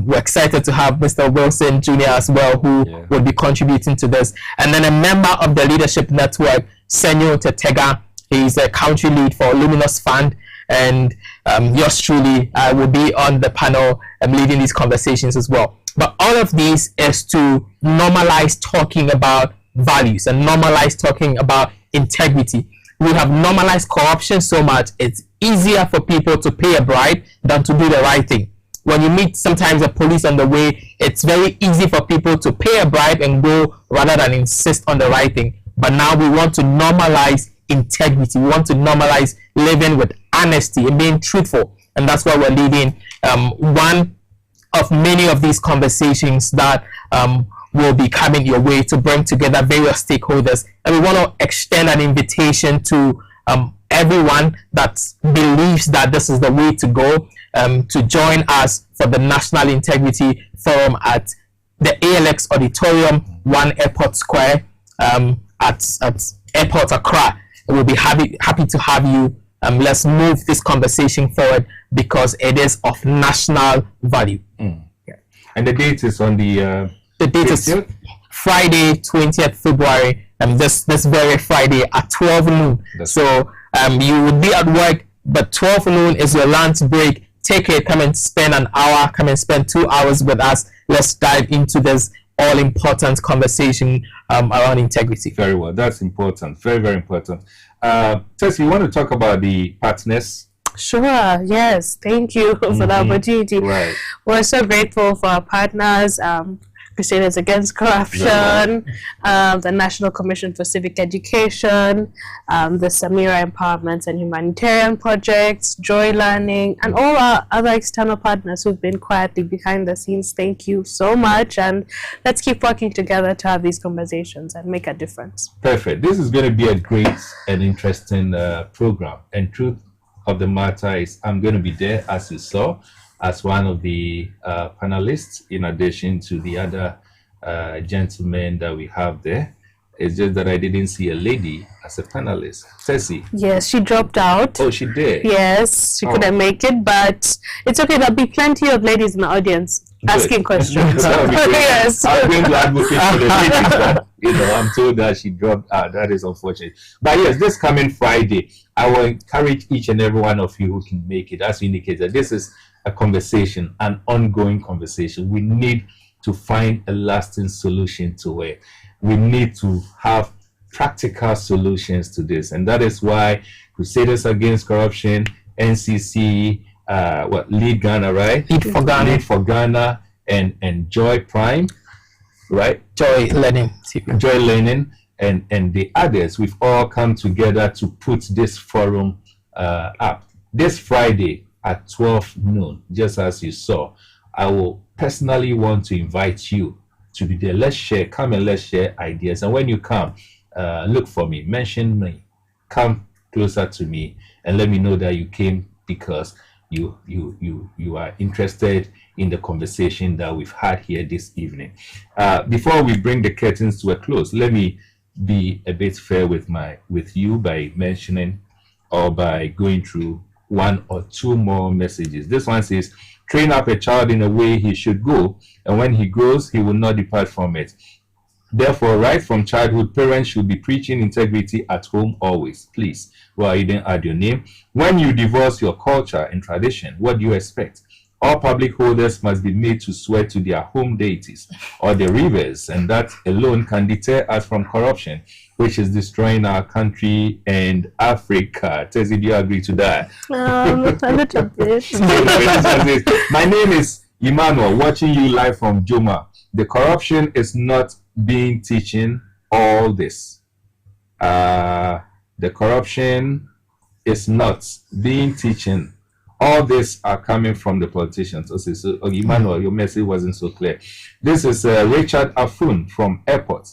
We're excited to have Mr. Wilson Jr. as well, who will be contributing to this. And then a member of the Leadership Network, Senyo Tetega. He's a country lead for Luminous Fund. And yours truly will be on the panel leading these conversations as well. But all of these is to normalize talking about values and normalize talking about integrity. We have normalized corruption so much, it's easier for people to pay a bribe than to do the right thing. When you meet sometimes the police on the way, it's very easy for people to pay a bribe and go rather than insist on the right thing. But now we want to normalize integrity. We want to normalize living with honesty and being truthful. And that's why we're leading one of many of these conversations that will be coming your way to bring together various stakeholders. And we want to extend an invitation to everyone that believes that this is the way to go to join us for the National Integrity Forum at the ALX Auditorium, 1 Airport Square at Airport Accra. We'll be happy to have you. Let's move this conversation forward because it is of national value. Yeah. And the date is on the date is Friday, 20th February, this very Friday at 12 noon. So you would be at work, but 12 noon is your lunch break. Take it, come and spend an hour, come and spend 2 hours with us. Let's dive into this all-important conversation around integrity. Very well. That's important. Very, very important. Tessie, you want to talk about the partners? Sure, yes. Thank you for the opportunity. Right. We're so grateful for our partners, Crusaders Against Corruption, the National Commission for Civic Education, the Samira Empowerment and Humanitarian Projects, Joy Learning, and all our other external partners who've been quietly behind the scenes. Thank you so much, and let's keep working together to have these conversations and make a difference. Perfect. This is going to be a great and interesting program. And truth of the matter is, I'm going to be there, as you saw, as one of the panelists, in addition to the other gentlemen that we have there. It's just that I didn't see a lady as a panelist. Tessie? Yes, she dropped out. Oh, she did? Yes, she couldn't make it, but it's okay. There'll be plenty of ladies in the audience asking questions. Yes. I'm going to advocate for the ladies, but I'm told that she dropped out. That is unfortunate. But yes, this coming Friday, I will encourage each and every one of you who can make it, as you indicated, this is a conversation, an ongoing conversation. We need to find a lasting solution to it. We need to have practical solutions to this. And that is why Crusaders Against Corruption, NCC, Lead Ghana, right? Lead for Ghana, and Joy Prime, right? Joy Learning, and the others, we've all come together to put this forum up. This Friday at 12 noon, just as you saw, I will personally want to invite you to be there. Let's share, come and let's share ideas. And when you come, look for me, mention me, come closer to me, and let me know that you came because you are interested in the conversation that we've had here this evening. Before we bring the curtains to a close, let me be a bit fair with you by mentioning or by going through one or two more messages. This one says, train up a child in a way he should go, and when he grows, he will not depart from it. Therefore, right from childhood, parents should be preaching integrity at home always. Please, well, you didn't add your name. When you divorce your culture and tradition, what do you expect? All public holders must be made to swear to their home deities or the rivers, and that alone can deter us from corruption, which is destroying our country and Africa. Tessie, do you agree to that? A little bit. My name is Emmanuel, watching you live from Joma. The corruption is not being teaching all this. The corruption is not being teaching all this are coming from the politicians. Okay, so Emmanuel, your message wasn't so clear. This is Richard Afun from Airport.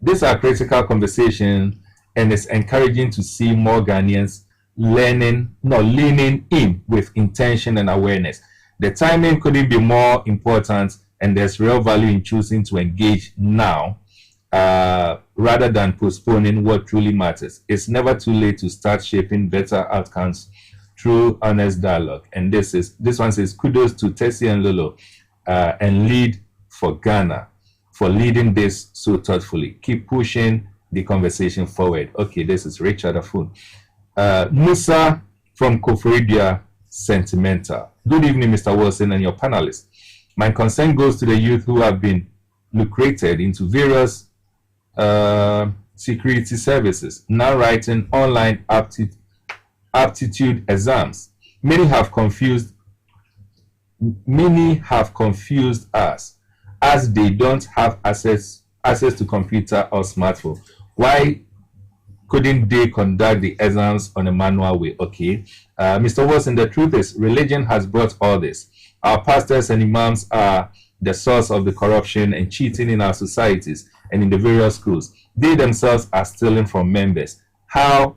These are critical conversations, and it's encouraging to see more Ghanaians learning, no, leaning in with intention and awareness. The timing couldn't be more important, and there's real value in choosing to engage now rather than postponing what truly matters. It's never too late to start shaping better outcomes through honest dialogue. And this one says, kudos to Tessie and Lolo and Lead for Ghana for leading this so thoughtfully. Keep pushing the conversation forward. Okay, this is Richard Afun. Musa from Koforidia, Sentimental. Good evening, Mr. Wilson and your panelists. My concern goes to the youth who have been lucrated into various security services, now writing online aptitude exams. Many have confused us as they don't have access to computer or smartphone. Why couldn't they conduct the exams on a manual way? Okay, Mr. Wilson, the truth is religion has brought all this. Our pastors and imams are the source of the corruption and cheating in our societies and in the various schools. They themselves are stealing from members. How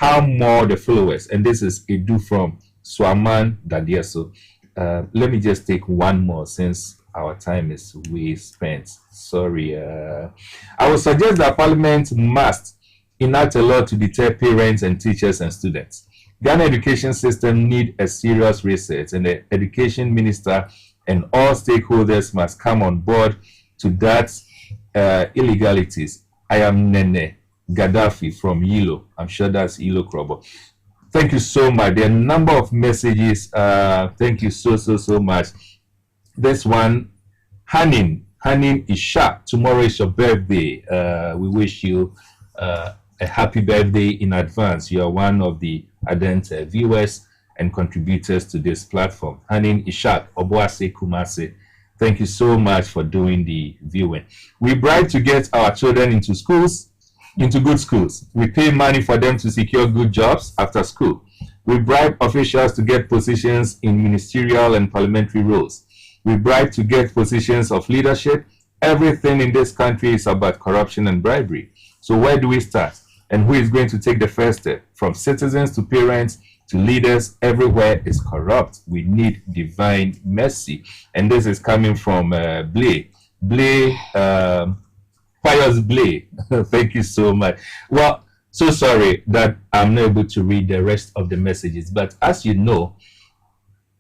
more the followers? And this is Edu from Swaman Dadieso. Let me just take one more since our time is way spent. Sorry. I would suggest that Parliament must enact a law to deter parents and teachers and students. Ghana education system need a serious reset, and the education minister and all stakeholders must come on board to that illegalities. I am Nene Gaddafi from Yilo. I'm sure that's Yilo Krobo. Thank you so much. There are a number of messages. Thank you so much. This one, Hanin Isha. Tomorrow is your birthday. We wish you a happy birthday in advance. You are one of the ardent viewers and contributors to this platform. Hanin Ishak, Obuase Kumase. Thank you so much for doing the viewing. We bribe to get our children into good schools. We pay money for them to secure good jobs after school. We bribe officials to get positions in ministerial and parliamentary roles. We bribe to get positions of leadership. Everything in this country is about corruption and bribery. So where do we start? And who is going to take the first step? From citizens to parents to leaders, everywhere is corrupt. We need divine mercy. And this is coming from Blay. Pius Blay. Thank you so much. Well, so sorry that I'm not able to read the rest of the messages. But as you know,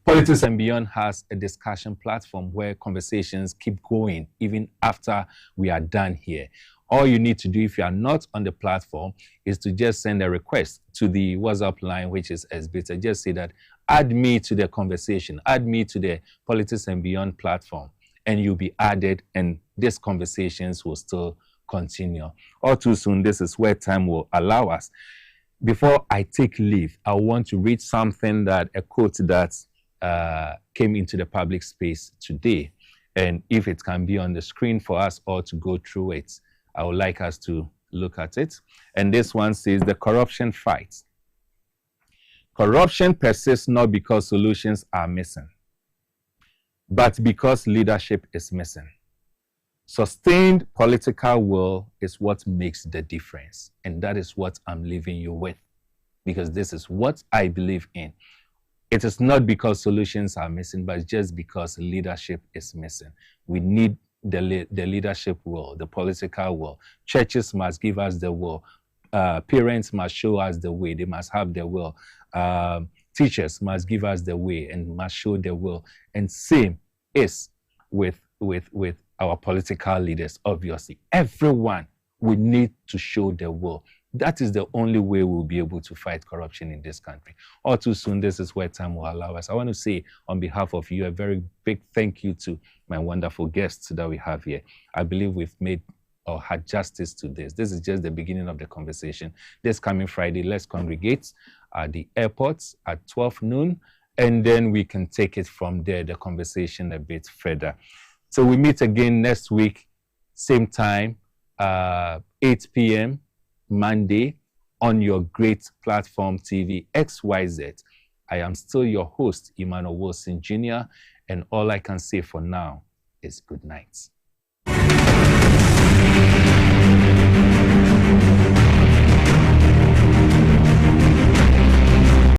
Politics and Beyond has a discussion platform where conversations keep going even after we are done here. All you need to do if you are not on the platform is to just send a request to the WhatsApp line, which is SBT. Just say that, add me to the conversation, add me to the Politics and Beyond platform, and you'll be added, and these conversations will still continue. All too soon, this is where time will allow us. Before I take leave, I want to read something a quote that came into the public space today. And if it can be on the screen for us all to go through it, I would like us to look at it. And this one says, the corruption fight. Corruption persists not because solutions are missing, but because leadership is missing. Sustained political will is what makes the difference. And that is what I'm leaving you with, because this is what I believe in. It is not because solutions are missing, but it's just because leadership is missing. We need the leadership will, the political will. Churches must give us the will. Parents must show us the way. They must have the will. Teachers must give us the way and must show the will. And same is with our political leaders, obviously. Everyone will need to show the will. That is the only way we'll be able to fight corruption in this country. All too soon, this is where time will allow us. I want to say on behalf of you a very big thank you to my wonderful guests that we have here. I believe we've made or had justice to this. This is just the beginning of the conversation. This coming Friday, let's congregate at the airports at 12 noon, and then we can take it from there, the conversation a bit further. So we meet again next week, same time, 8 p.m. Monday on your great platform TV XYZ. I am still your host, Emmanuel Wilson Jr., and all I can say for now is good night.